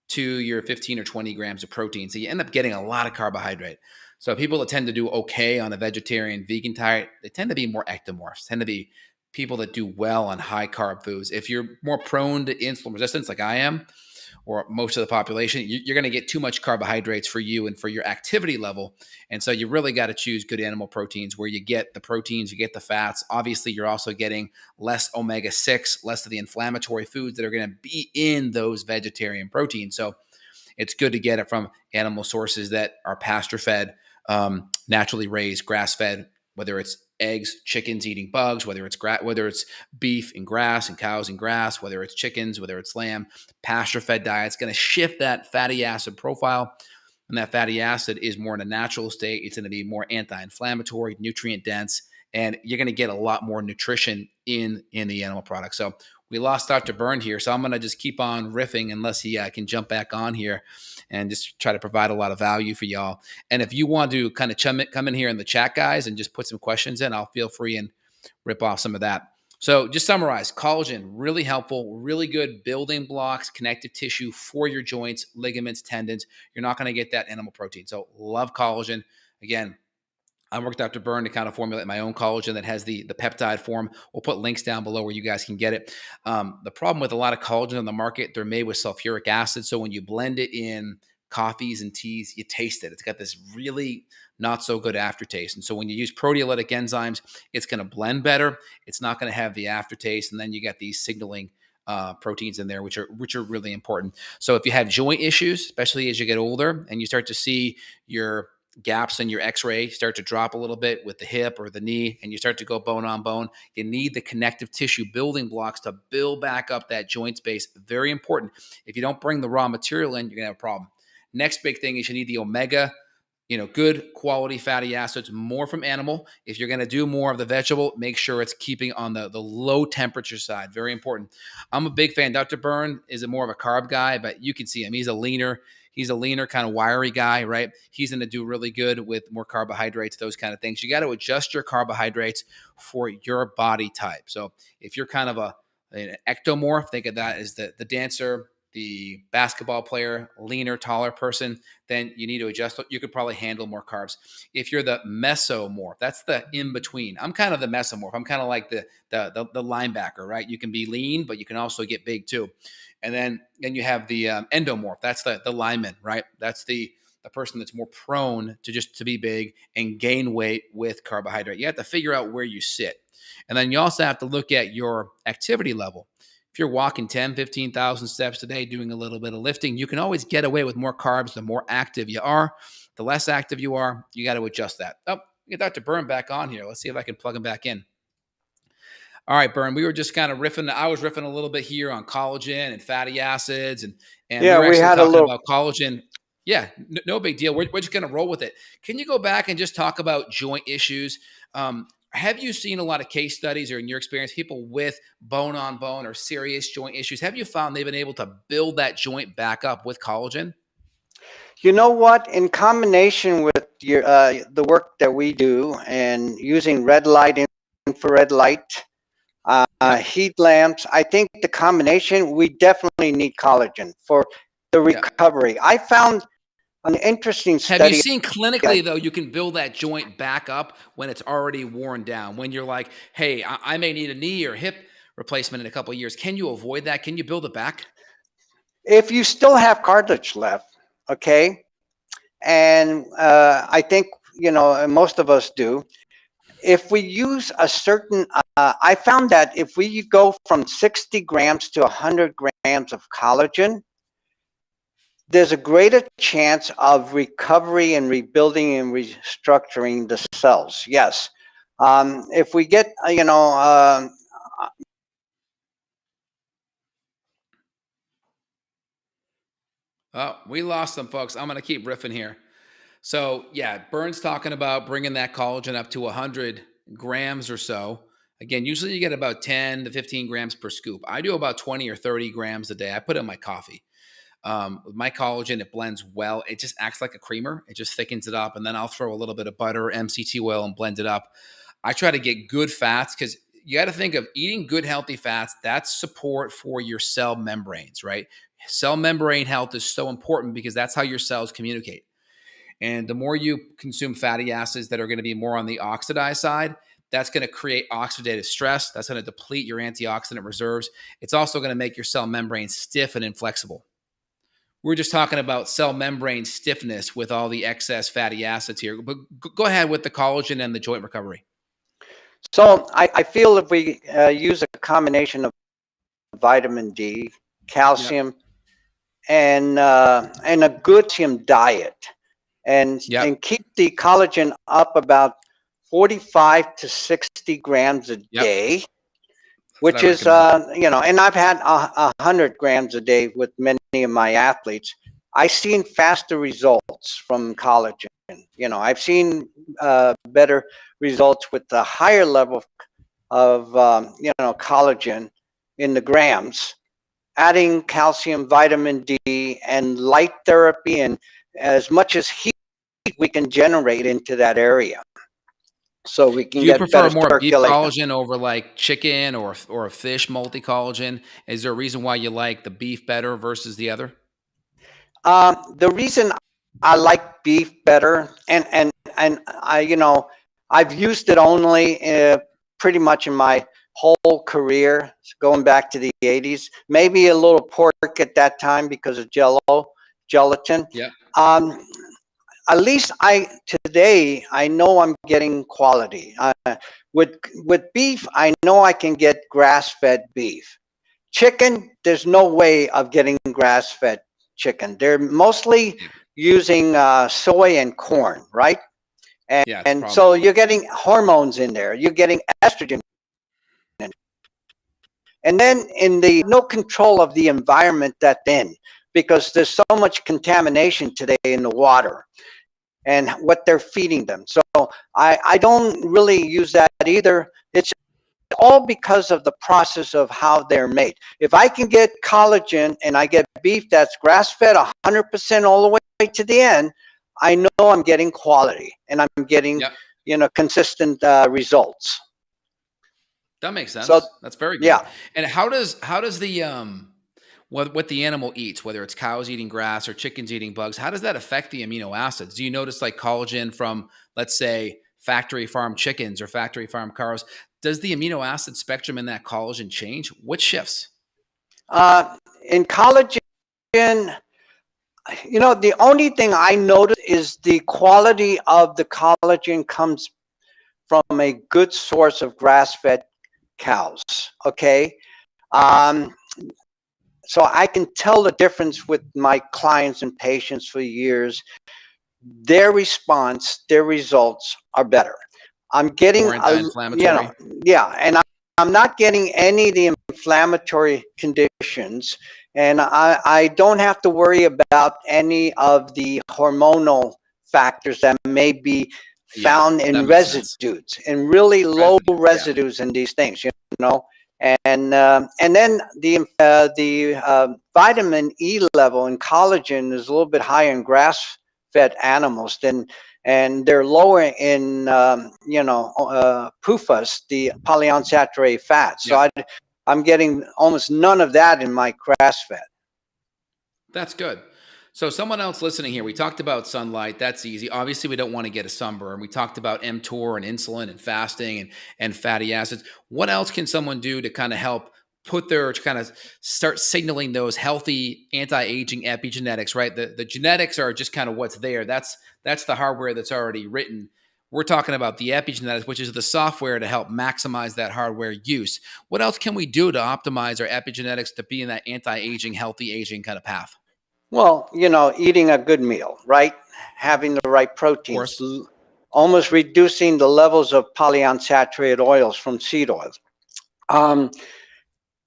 to your 15 or 20 grams of protein. So you end up getting a lot of carbohydrate. So people that tend to do okay on a vegetarian, vegan diet, they tend to be more ectomorphs, tend to be people that do well on high carb foods. If you're more prone to insulin resistance like I am, or most of the population, you're going to get too much carbohydrates for you and for your activity level. And so you really got to choose good animal proteins where you get the proteins, you get the fats. Obviously, you're also getting less omega-6, less of the inflammatory foods that are going to be in those vegetarian proteins. So it's good to get it from animal sources that are pasture-fed, naturally raised, grass-fed, whether it's eggs, chickens eating bugs, whether it's beef and grass and cows and grass, whether it's chickens, whether it's lamb, pasture-fed diet. It's going to shift that fatty acid profile. And that fatty acid is more in a natural state. It's going to be more anti-inflammatory, nutrient dense, and you're going to get a lot more nutrition in the animal product. So we lost Dr. Bernd here, so I'm going to just keep on riffing unless he can jump back on here and just try to provide a lot of value for y'all. And if you want to kind of come in here in the chat, guys, and just put some questions in, I'll feel free and rip off some of that. So just summarize, collagen, really helpful, really good building blocks, connective tissue for your joints, ligaments, tendons. You're not going to get that animal protein. So love collagen. Again, I worked Dr. Bernd to kind of formulate my own collagen that has the peptide form. We'll put links down below where you guys can get it. The problem with a lot of collagen on the market, they're made with sulfuric acid. So when you blend it in coffees and teas, you taste it. It's got this really not so good aftertaste. And so when you use proteolytic enzymes, it's going to blend better. It's not going to have the aftertaste. And then you get these signaling proteins in there, which are really important. So if you have joint issues, especially as you get older and you start to see your gaps in your x-ray start to drop a little bit with the hip or the knee, and you start to go bone on bone, you need the connective tissue building blocks to build back up that joint space. Very important. If you don't bring the raw material in, you're gonna have a problem. Next big thing is you need the omega, good quality fatty acids, more from animal. If you're going to do more of the vegetable, make sure it's keeping on the low temperature side. Very important. I'm a big fan. Dr. Bernd is more of a carb guy, but you can see him. He's a leaner kind of wiry guy, right? He's going to do really good with more carbohydrates, those kind of things. You got to adjust your carbohydrates for your body type. So if you're kind of an ectomorph, think of that as the dancer, the basketball player, leaner, taller person, then you need to adjust. You could probably handle more carbs. If you're the mesomorph, that's the in between. I'm kind of the mesomorph. I'm kind of like the linebacker, right? You can be lean, but you can also get big too. And then you have the endomorph. That's the lineman, right? That's the person that's more prone to be big and gain weight with carbohydrate. You have to figure out where you sit. And then you also have to look at your activity level. If you're walking 10, 15,000 steps a day, doing a little bit of lifting, you can always get away with more carbs. The more active you are, the less active you are, you got to adjust that. Oh, we get Dr. Bernd back on here. Let's see if I can plug him back in. All right, Bernd, we were just kind of riffing. I was riffing a little bit here on collagen and fatty acids, and Yeah, we were we actually had a talking little. about collagen. Yeah, no big deal. We're just going to roll with it. Can you go back and just talk about joint issues? Have you seen a lot of case studies, or in your experience, people with bone on bone or serious joint issues? Have you found they've been able to build that joint back up with collagen? You know what? In combination with your the work that we do and using red light, infrared light, Yep. heat lamps, I think the combination, we definitely need collagen for the Yep. recovery. I found an interesting Have you study. seen clinically, though, you can build that joint back up when it's already worn down? When you're like, hey, I may need a knee or hip replacement in a couple of years. Can you avoid that? Can you build it back? If you still have cartilage left, okay, and I think most of us do. If we use a certain, I found that if we go from 60 grams to 100 grams of collagen, there's a greater chance of recovery and rebuilding and restructuring the cells. Yes. If we get, Oh, we lost some folks. I'm going to keep riffing here. So, yeah, Bernd's talking about bringing that collagen up to 100 grams or so. Again, usually you get about 10 to 15 grams per scoop. I do about 20 or 30 grams a day. I put it in my coffee. With my collagen, it blends well. It just acts like a creamer. It just thickens it up. And then I'll throw a little bit of butter, MCT oil, and blend it up. I try to get good fats because you got to think of eating good, healthy fats. That's support for your cell membranes, right? Cell membrane health is so important because that's how your cells communicate. And the more you consume fatty acids that are going to be more on the oxidized side, that's going to create oxidative stress. That's going to deplete your antioxidant reserves. It's also going to make your cell membrane stiff and inflexible. We're just talking about cell membrane stiffness with all the excess fatty acids here. But go ahead with the collagen and the joint recovery. so I feel if we use a combination of vitamin D, Yep. calcium, and a good calcium diet, and Yep. keep the collagen up about 45 to 60 grams a Yep. day, That's what I which is recommend. and I've had 100 grams a day with many of my athletes. I've seen faster results from collagen. I've seen better results with the higher level of collagen in the grams, adding calcium, vitamin D, and light therapy, and as much as heat we can generate into that area, so we can Do you get prefer better more beef circulation. collagen over like chicken or a fish multi collagen? Is there a reason why you like the beef better versus the other? The reason I like beef better, and I, I've used it only pretty much in my whole career, going back to the 80s. Maybe a little pork at that time because of gelatin. Yeah. Um, at least today I know I'm getting quality. With beef, I know I can get grass-fed beef. Chicken, there's no way of getting grass-fed chicken. They're mostly Yeah. using soy and corn, right? Yeah, it's a And problem. so you're getting hormones in there. You're getting estrogen in. And then in the no control of the environment that in, because there's so much contamination today in the water and what they're feeding them. So I don't really use that either. It's all because of the process of how they're made. If I can get collagen and I get beef that's grass-fed 100% all the way to the end, I know I'm getting quality and I'm getting, Yep. consistent results. That makes So sense. That's very good. yeah, And how does the what the animal eats, whether it's cows eating grass or chickens eating bugs, how does that affect the amino acids? Do you notice like collagen from, let's say, factory farm chickens or factory farm cows? Does the amino acid spectrum in that collagen change? What shifts? in collagen, the only thing I notice is the quality of the collagen comes from a good source of grass-fed cows. Okay. Um, so I can tell the difference with my clients and patients for years. Their response, their results are better. I'm getting More anti-inflammatory? yeah, and I'm not getting any of the inflammatory conditions, and I don't have to worry about any of the hormonal factors that may be Yeah, found that in makes sense. residues, in really low Residues, yeah. residues in these things, know. And then the vitamin E level in collagen is a little bit higher in grass-fed animals than, and they're lower in PUFAs, the polyunsaturated fats. So Yep. I'm getting almost none of that in my grass-fed. That's good. So someone else listening here, we talked about sunlight. That's easy. Obviously, we don't want to get a sunburn. We talked about mTOR and insulin and fasting and fatty acids. What else can someone do to kind of help to kind of start signaling those healthy anti-aging epigenetics, right? The genetics are just kind of what's there. That's the hardware that's already written. We're talking about the epigenetics, which is the software to help maximize that hardware use. What else can we do to optimize our epigenetics to be in that anti-aging, healthy aging kind of path? Well, eating a good meal, right? Having the right Of proteins, course. almost reducing the levels of polyunsaturated oils from seed oils. Um,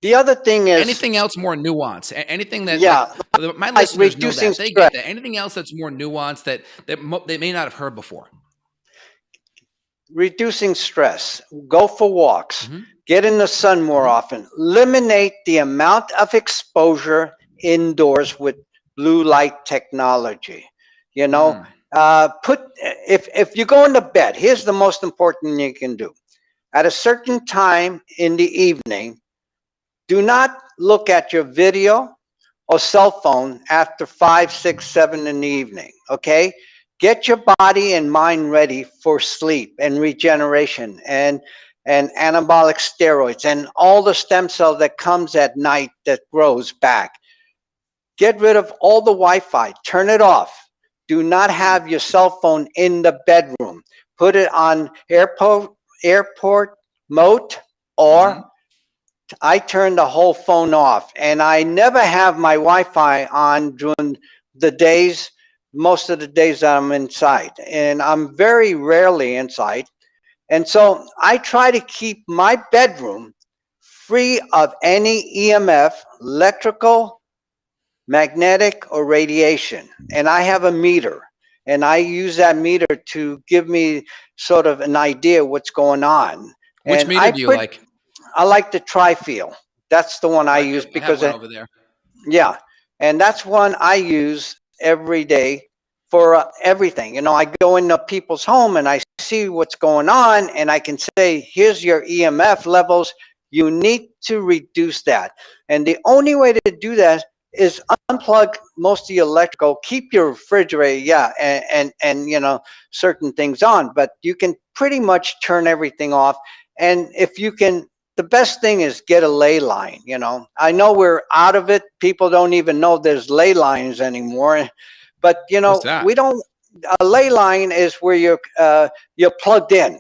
the other thing is, Anything else more nuanced? Anything that like yeah, my like listeners know reducing that they stress, get that. Anything else that's more nuanced that they may not have heard before? reducing stress, go for walks, Hmm. get in the sun more Hmm. often, eliminate the amount of exposure indoors with blue light technology. You know, Mm. put if you go into bed, here's the most important thing you can do. At a certain time in the evening, do not look at your video or cell phone after 5, 6, 7 in the evening. Okay, get your body and mind ready for sleep and regeneration and anabolic steroids and all the stem cell that comes at night that grows back. Get rid of all the Wi-Fi. Turn it off. Do not Mm. have your cell phone in the bedroom. Put it on airport mode, or Hmm. I turn the whole phone off, and I never have my Wi-Fi on during the days, most of the days that I'm inside, and I'm very rarely inside. And so I try to keep my bedroom free of any EMF, electrical, magnetic, or radiation. And I have a meter, and I use that meter to give me sort of an idea what's going on. Which And meter do you like? I like the tri-feel. That's the one I use I have because one over there. yeah, and that's one I use every day for everything. You know, I go into people's home and I see what's going on, and I can say, here's your EMF levels. You need to reduce that. And the only way to do that is unplug most of the electrical, keep your refrigerator, yeah, and you know, certain things on, but you can pretty much turn everything off. And if you can, the best thing is get a ley line. You know, I know we're out of it. People don't even know there's ley lines anymore. But you What's know, that? we don't. A ley line is where you're plugged in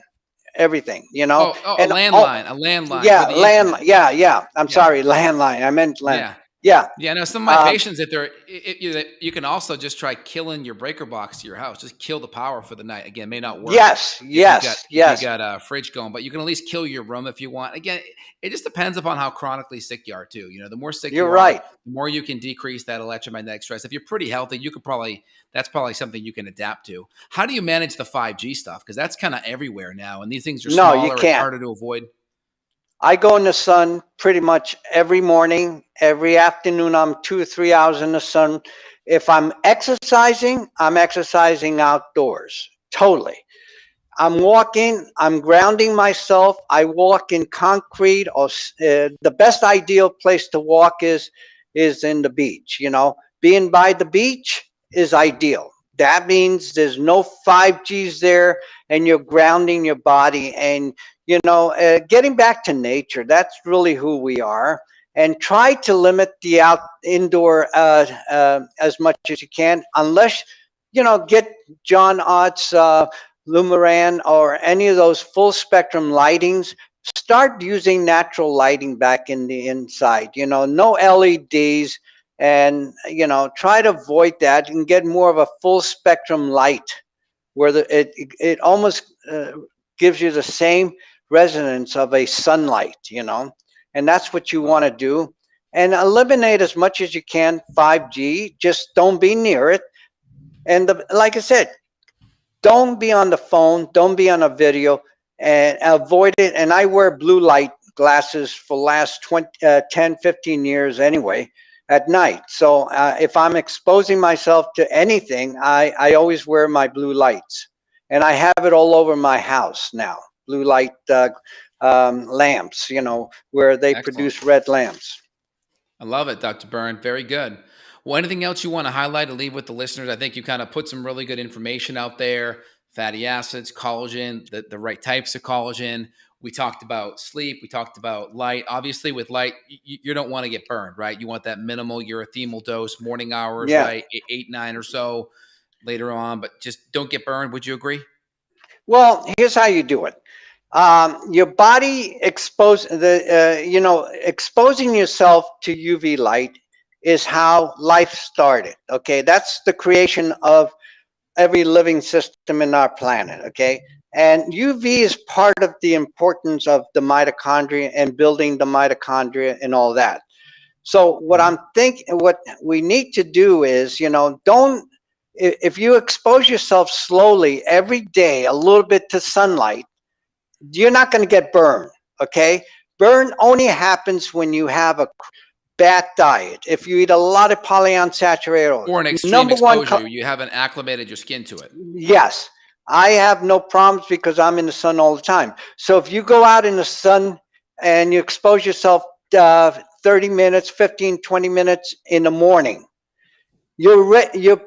everything. You know, A and landline, a landline for yeah, the internet. yeah. I'm Yeah, sorry, landline. I meant land. yeah. Yeah, Yeah, no, some of my um, patients, if they're, you can also just try killing your breaker box to your house. Just kill the power for the night. Again, may not work yes, yes, if you yes. got a fridge going, but you can at least kill your room if you want. Again, it just depends upon how chronically sick you are too. You know, the more sick You're you are, right. the more you can decrease that electromagnetic stress. If you're pretty healthy, you could probably that's probably something you can adapt to. How do you manage the 5G stuff? Because that's kind of everywhere now, and these things are No, you smaller. It's can't. harder to avoid. I go in the sun pretty much every morning, every afternoon. I'm 2 or 3 hours in the sun. If I'm exercising outdoors totally. I'm walking, I'm grounding myself. I walk in concrete, or the best ideal place to walk is in the beach. You know, being by the beach is ideal. That means there's no 5Gs there, and you're grounding your body. And you know, getting back to nature. That's really who we are. And try to limit the indoor as much as you can, unless you know, get John Ott's. Lumeran or any of those full spectrum lightings. Start using natural lighting back in the inside. You know, no LEDs, and you know, try to avoid that and get more of a full spectrum light where it almost gives you the same resonance of a sunlight. You know, and that's what you Love want it. to do. And eliminate as much as you can 5G. Just don't be near it. And like I said, don't be on the phone, don't be on a video, and avoid it. And I wear blue light glasses for the last 10 15 years anyway at night. So if I'm exposing myself to anything, I always wear my blue lights, and I have it all over my house now. Blue light lamps, you know, where they Excellent. produce red lamps. I love it, Dr. Byrne. Very good. Well, anything else you want to highlight or leave with the listeners? I think you kind of put some really good information out there: fatty acids, collagen, the right types of collagen. We talked about sleep. We talked about light. Obviously, with light, you don't want to get burned, right? You want that minimal erythemal dose, morning hours, Yeah. right? Eight, 9 or so later on, but just don't get burned. Would you agree? Well, here's how you do it. Your body you know, exposing yourself to UV light is how life started. Okay, that's the creation of every living system in our planet. Okay, and UV is part of the importance of the mitochondria and building the mitochondria and all that. So Mhm. what we need to do is, you know, don't if you expose yourself slowly every day a little bit to sunlight, you're not going to get burned. Okay, burn only happens when you have a bad diet. If you eat a lot of polyunsaturated oils, Or an extreme number one, exposure. You haven't acclimated your skin to it. yes, I have no problems because I'm in the sun all the time. So if you go out in the sun and you expose yourself 30 minutes, 15, 20 minutes in the morning, you're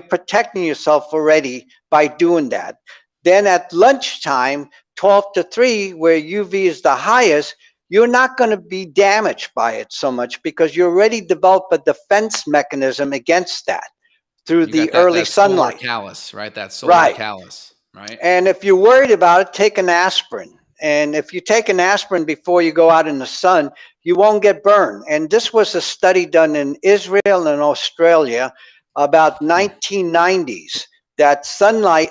protecting yourself already by doing that. Then at lunchtime, 12 to 3, where UV is the highest, you're not going to be damaged by it so much because you already developed a defense mechanism against that through You got the early that solar sunlight. callus, right? That solar Right. callus, right? And if you're worried about it, take an aspirin. And if you take an aspirin before you go out in the sun, you won't get burned. And this was a study done in Israel and Australia about Hmm. 1990s that sunlight,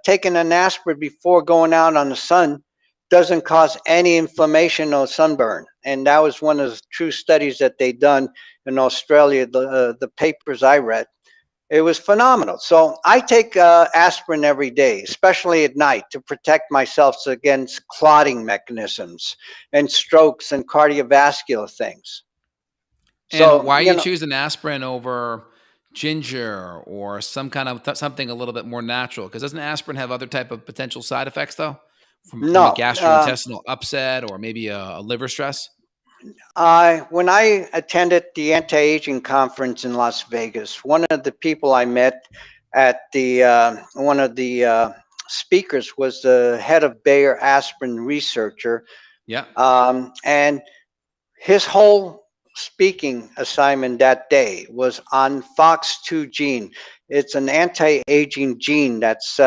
taking an aspirin before going out on the sun doesn't cause any inflammation or sunburn. And that was one of the true studies that they done in Australia, the papers I read. It was phenomenal. So I take aspirin every day, especially at night, to protect myself against clotting mechanisms and strokes and cardiovascular things. And So, why are you choosing aspirin over ginger or some kind of something a little bit more natural? Because doesn't aspirin have other type of potential side effects though, from a no, gastrointestinal upset or maybe a liver stress? when I attended the anti-aging conference in Las Vegas, one of the people I met at the one of the speakers was the head of Bayer aspirin researcher, Yeah, and his whole speaking assignment that day was on FOX2 gene. It's an anti-aging gene that's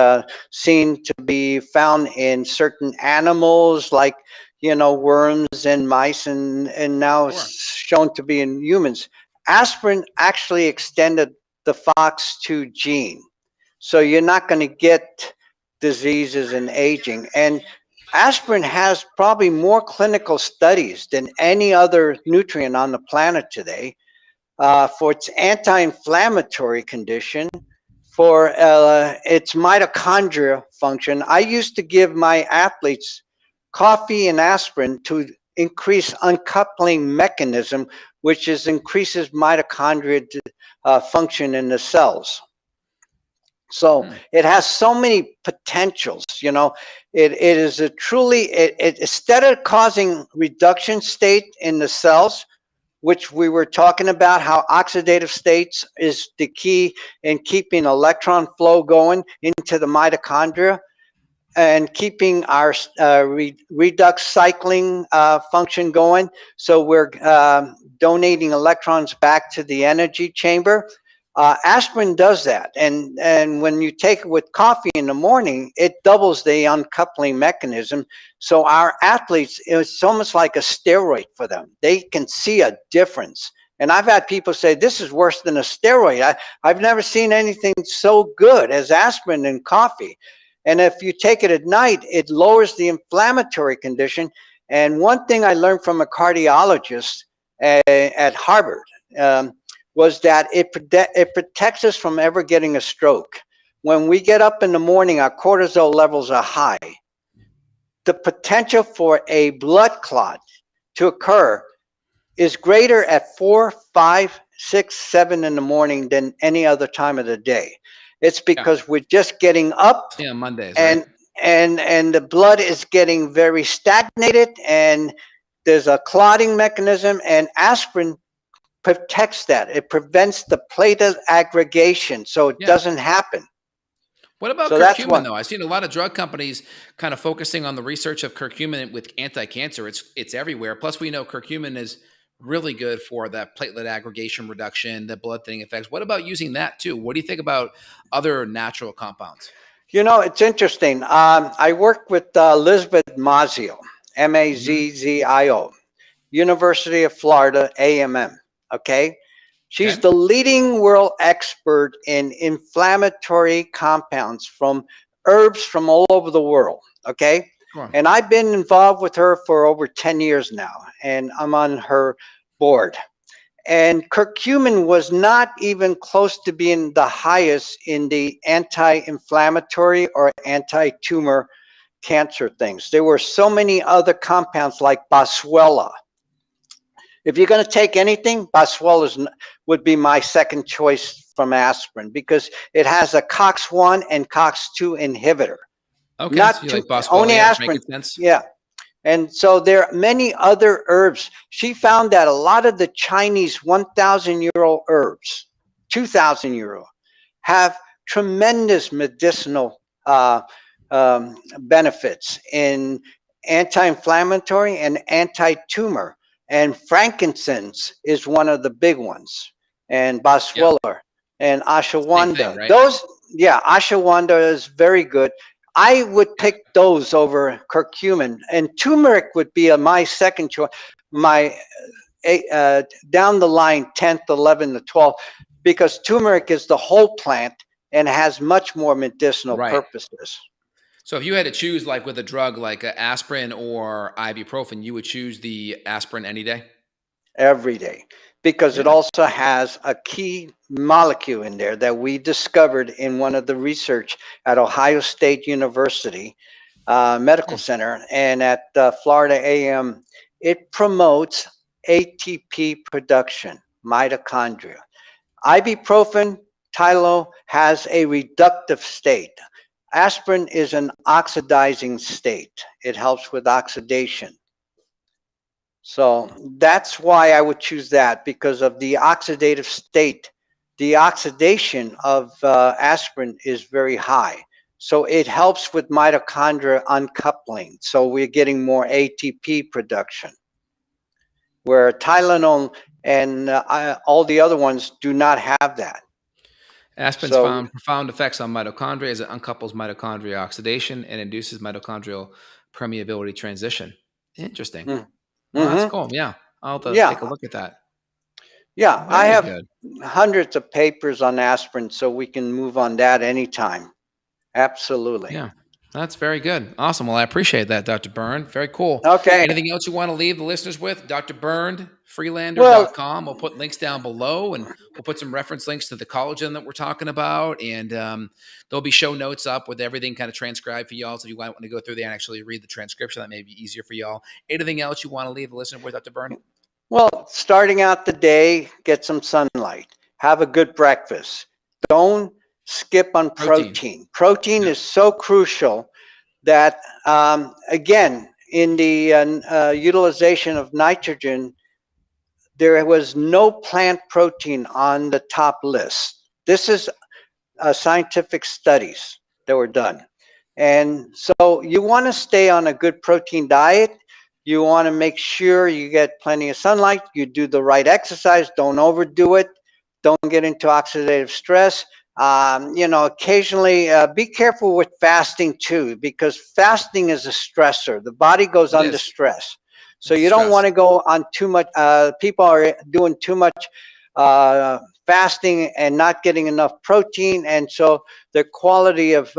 seen to be found in certain animals like, worms and mice, and now sure. shown to be in humans. Aspirin actually extended the FOX2 gene. So you're not going to get diseases in aging. And aspirin has probably more clinical studies than any other nutrient on the planet today for its anti-inflammatory condition, for its mitochondria function. I used to give my athletes coffee and aspirin to increase uncoupling mechanism, which is increases mitochondria function in the cells. So Hmm. it has so many potentials. It is a truly, instead of causing reduction state in the cells, which we were talking about, how oxidative states is the key in keeping electron flow going into the mitochondria and keeping our redox cycling function going. So we're donating electrons back to the energy chamber. Aspirin does that, and when you take it with coffee in the morning, it doubles the uncoupling mechanism. So our athletes, it's almost like a steroid for them. They can see a difference. And I've had people say, this is worse than a steroid. I've never seen anything so good as aspirin in coffee. And if you take it at night, it lowers the inflammatory condition. And one thing I learned from a cardiologist at Harvard was that it protects us from ever getting a stroke. When we get up in the morning, our cortisol levels are high. The potential for a blood clot to occur is greater at 4, 5, 6, 7 in the morning than any other time of the day. It's Yeah, because we're just getting up, see on Mondays, right? and and the blood is getting very stagnated, and there's a clotting mechanism, and aspirin protects that. It prevents the platelet aggregation so it Yeah. doesn't happen. What about So that's curcumin what. though? I've seen a lot of drug companies kind of focusing on the research of curcumin with anti-cancer. It's everywhere. Plus, we know curcumin is really good for that platelet aggregation reduction, the blood thinning effects. What about using that too? What do you think about other natural compounds? It's interesting. I worked with Elizabeth Mazio, Hmm. Mazzio, University of Florida, AMM. Okay. She's Okay. the leading world expert in inflammatory compounds from herbs from all over the world. Okay. Sure. And I've been involved with her for over 10 years now, and I'm on her board. And curcumin was not even close to being the highest in the anti-inflammatory or anti-tumor cancer things. There were so many other compounds like boswellia. If you're going to take anything, boswellia would be my second choice from aspirin because it has a COX-1 and COX-2 inhibitor. Okay. So Not you too, like only boswellia, which makes aspirin. sense. Yeah. And so there are many other herbs. She found that a lot of the Chinese 1,000-year-old herbs, 2,000-year-old, have tremendous medicinal benefits in anti-inflammatory and anti-tumor. And frankincense is one of the big ones, and Yep. boswellia and Same thing, ashwagandha. right? Those, yeah, ashwagandha is very good. I would Yeah. pick those over curcumin, and turmeric would be my second choice. My down the line 10th, 11th, 12th, because turmeric is the whole plant and has much more medicinal Right. purposes So if you had to choose, like with a drug like aspirin or ibuprofen, you would choose the aspirin any day. every day. because it Yeah. also has a key molecule in there that we discovered in one of the research at Ohio State University Medical Hmm. Center and at Florida AM. It promotes ATP production, mitochondria. Ibuprofen, Tylenol has a reductive state. Aspirin is an oxidizing state. It helps with oxidation. So that's why I would choose that because of the oxidative state. The oxidation of aspirin is very high. So it helps with mitochondria uncoupling. So we're getting more ATP production, where Tylenol and all the other ones do not have that. Aspirin's So, found profound effects on mitochondria as it uncouples mitochondria oxidation and induces mitochondrial permeability transition. Interesting. mm, Well, that's hmm cool. Yeah. I'll have to take a yeah, look at that. yeah, I Very have good. hundreds of papers on aspirin, so we can move on that anytime. Absolutely. Yeah. That's very good. Awesome. Well, I appreciate that, Dr. Byrne. Very cool. Okay. Anything else you want to leave the listeners with? Well, DrBurnFreelander.com. We'll put links down below and we'll put some reference links to the collagen that we're talking about. And there'll be show notes up with everything kind of transcribed for y'all. So if you want to go through there and actually read the transcription, that may be easier for y'all. Anything else you want to leave the listener with, Dr. Byrne? well, starting out the day, get some sunlight. Have a good breakfast. Don't skip on Protein. protein. Protein Yep. is so crucial that, again, in the utilization of nitrogen, there was no plant protein on the top list. This is scientific studies that were done. And so you want to stay on a good protein diet. You want to make sure you get plenty of sunlight. You do the right exercise. Don't overdo it. Don't get into oxidative stress. Occasionally be careful with fasting too, because fasting is a stressor. The body goes It under is. stress. So It's you don't want stress. to go on too much. People are doing too much fasting and not getting enough protein. And so the quality of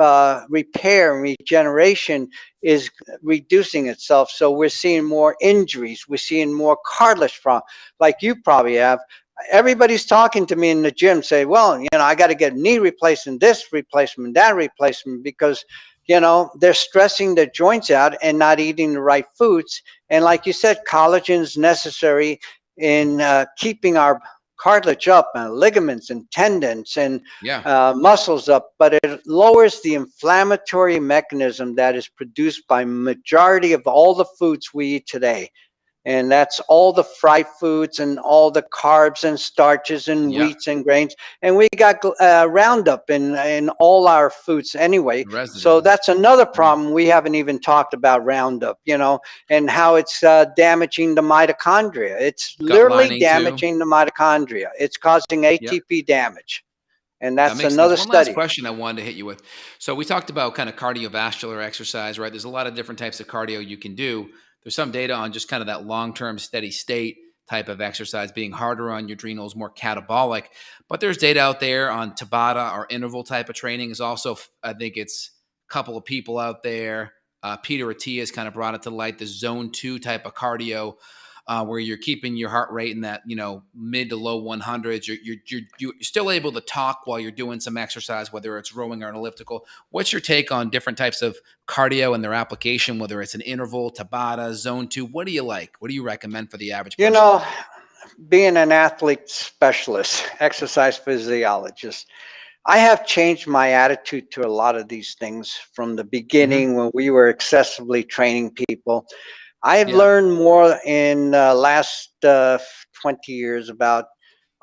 repair and regeneration is reducing itself. So we're seeing more injuries. We're seeing more cartilage from, like you probably have. Everybody's talking to me in the gym, say, well, I got to get knee replacement, this replacement, that replacement, because, they're stressing their joints out and not eating the right foods. And like you said, collagen is necessary in keeping our cartilage up and ligaments and tendons and Yeah. muscles up, but it lowers the inflammatory mechanism that is produced by majority of all the foods we eat today. And that's all the fried foods and all the carbs and starches and Yep. wheats and grains. And we got Roundup in all our foods anyway. The So residue. that's another Yeah. problem. We haven't even talked about Roundup, and how it's damaging the mitochondria. It's Gut literally lining too. damaging the mitochondria. It's causing Yep. ATP damage. And That that's makes sense. another One last study. question I wanted to hit you with. So we talked about kind of cardiovascular exercise, right? There's a lot of different types of cardio you can do. There's some data on just kind of that long-term steady state type of exercise being harder on your adrenals, more catabolic. But there's data out there on Tabata or interval type of training is also, I think it's a couple of people out there. Peter Attia has kind of brought it to light, the zone 2 type of cardio where you're keeping your heart rate in that mid to low 100s. You're still able to talk while you're doing some exercise, whether it's rowing or an elliptical. What's your take on different types of cardio and their application, whether it's an interval, Tabata, zone 2? What do you like? What do you recommend for the average You person? know, being an athlete specialist, exercise physiologist, I have changed my attitude to a lot of these things from the Hmm. beginning when we were excessively training people. I've Yeah. learned more in the last 20 years about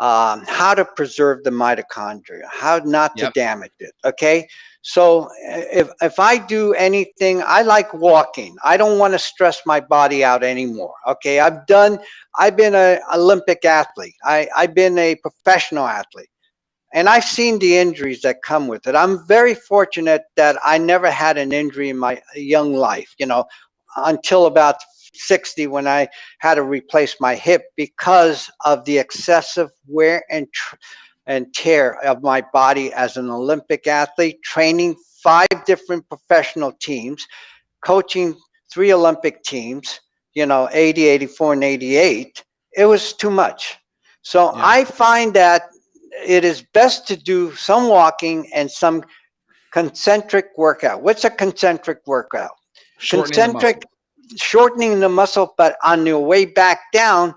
how to preserve the mitochondria, how not to Yep. damage it. Okay. So if I do anything, I like walking. I don't want to stress my body out anymore. Okay. I've been an Olympic athlete. I've been a professional athlete. And I've seen the injuries that come with it. I'm very fortunate that I never had an injury in my young life, until about 60 when I had to replace my hip because of the excessive wear and tear of my body as an Olympic athlete, training 5 different professional teams, coaching 3 Olympic teams, 80, 84, and 88. It was too much. So Yeah. I find that it is best to do some walking and some concentric workout. What's a concentric workout? Shortening the muscle. Concentric, shortening the muscle, but on your way back down,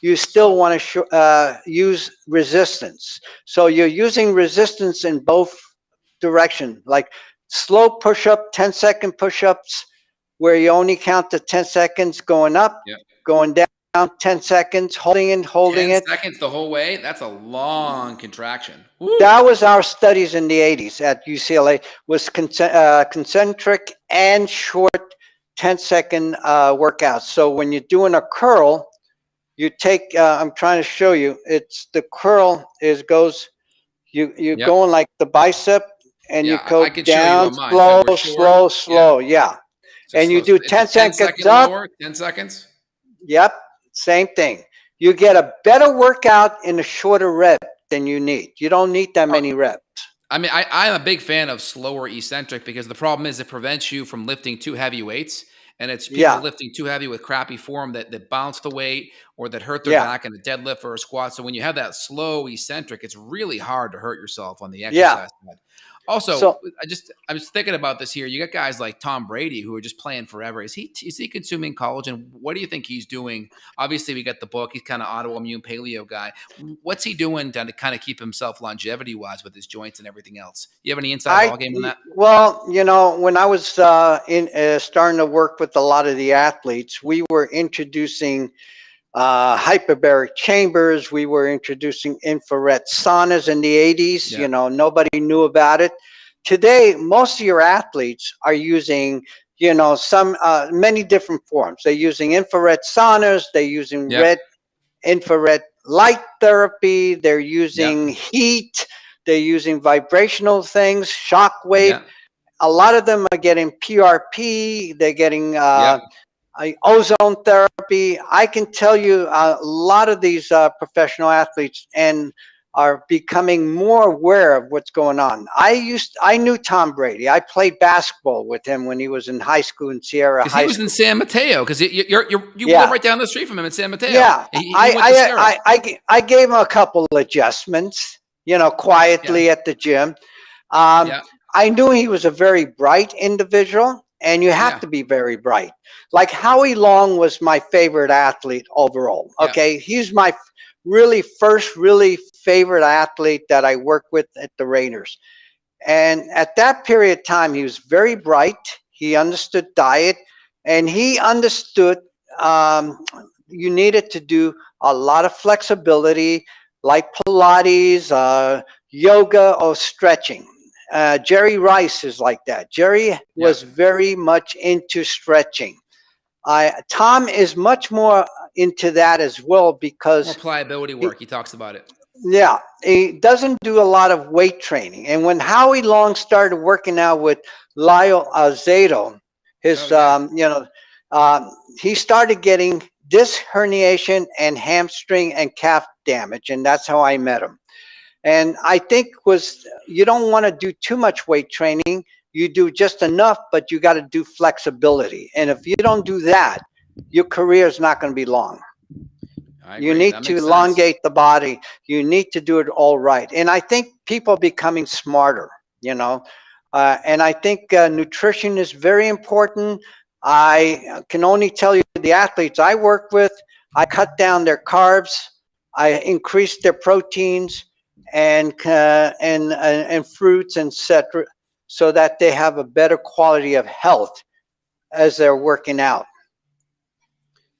you still Slow. want to use resistance. So you're using resistance in both directions, like slow push-up, 10-second push-ups, where you only count to 10 seconds going up, Yeah. going down, 10 seconds, holding 10 it. seconds the whole way. That's a long contraction. Woo. That was our studies in the 80s at UCLA, was concentric and short 10-second workouts. So when you're doing a curl, you take, I'm trying to show you, it's the curl is goes, you're Yep. going like the bicep and you Yeah. go I can show you down, on mine. So slow, we're short. slow, Yeah. slow. Yeah. So And you slow. So do it's a 10 10 seconds second up. lower, 10 seconds. Yep. Same thing. You get a better workout in a shorter rep than you need. You don't need that Oh, many reps. I mean, I'm a big fan of slower eccentric because the problem is it prevents you from lifting too heavy weights. And it's people Yeah. lifting too heavy with crappy form that bounce the weight or that hurt their Yeah. back in a deadlift or a squat. So when you have that slow eccentric, it's really hard to hurt yourself on the Yeah. exercise side. Also, So I was thinking about this here. You got guys like Tom Brady who are just playing forever. Is he consuming collagen? What do you think he's doing? Obviously, we got the book. He's kind of autoimmune paleo guy. What's he doing to kind of keep himself longevity wise with his joints and everything else? You have any inside I, ball game on that? well, when I was starting to work with a lot of the athletes, we were introducing hyperbaric chambers. We were introducing infrared saunas in the 80s. Yeah, Nobody knew about it. Today, most of your athletes are using, some many different forms. They're using infrared saunas. They're using yeah, infrared light therapy. They're yeah, using heat. They're using vibrational things, shock wave. yeah, A lot of them are getting PRP. They're getting yeah. ozone therapy. I can tell you a lot of these professional athletes and are becoming more aware of what's going on. I knew Tom Brady. I played basketball with him when he was in high school in Sierra Because he High was in School. San Mateo. Because you live Yeah, right down the street from him in San Mateo. yeah. He went to Sierra. I gave him a couple adjustments, Yeah, quietly at the gym. Um, yeah, I knew he was a very bright individual, and you have yeah, to be very bright. Like Howie Long was my favorite athlete overall. yeah. Okay, he's my really first really favorite athlete that I worked with at the Raiders. And at that period of time, he was very bright. He understood diet, and he understood you needed to do a lot of flexibility, like Pilates, yoga, or stretching. Jerry Rice is like that. Jerry Yeah. was very much into stretching. Tom is much more into that as well More because pliability he, work. He talks about it. yeah, he doesn't do a lot of weight training. And when Howie Long started working out with Lyle Alzado, Oh his, yeah. he started getting disc herniation and hamstring and calf damage, and that's how I met him. And I think you don't want to do too much weight training. You do just enough, but you got to do flexibility. And if you don't do that, your career is not going to be long. I You agree. need That to makes sense. elongate the body. You need to do it all right. And I think people are becoming smarter, and I think nutrition is very important. I can only tell you the athletes I work with, I cut down their carbs, I increase their proteins and fruits and etc. so that they have a better quality of health as they're working out.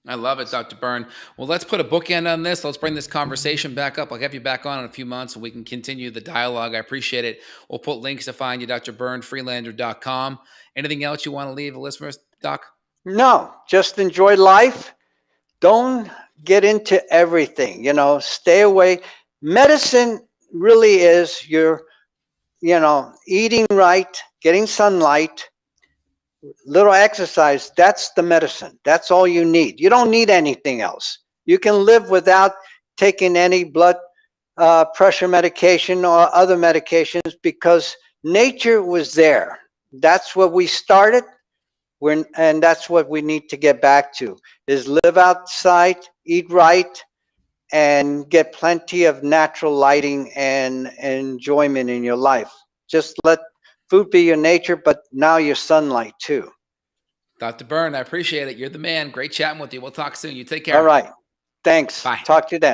I love it, Dr. Byrne. Well, let's put a bookend on this. Let's bring this conversation back up. I'll have you back on in a few months and we can continue the dialogue. I appreciate it. We'll put links to find you, drburnfreelander.com. Anything else you want to leave the listeners, Doc? No, just enjoy life. Don't get into everything, stay away. Medicine really is eating right, getting sunlight, little exercise. That's the medicine. That's all you need. You don't need anything else. You can live without taking any blood pressure medication or other medications because nature was there. That's what we started. And that's what we need to get back to is live outside, eat right, and get plenty of natural lighting and enjoyment in your life. Just let food be your nature, but now your sunlight too. Dr. Bernd, I appreciate it. You're the man. Great chatting with you. We'll talk soon. You take All care. right. Thanks. Bye. Talk to you then.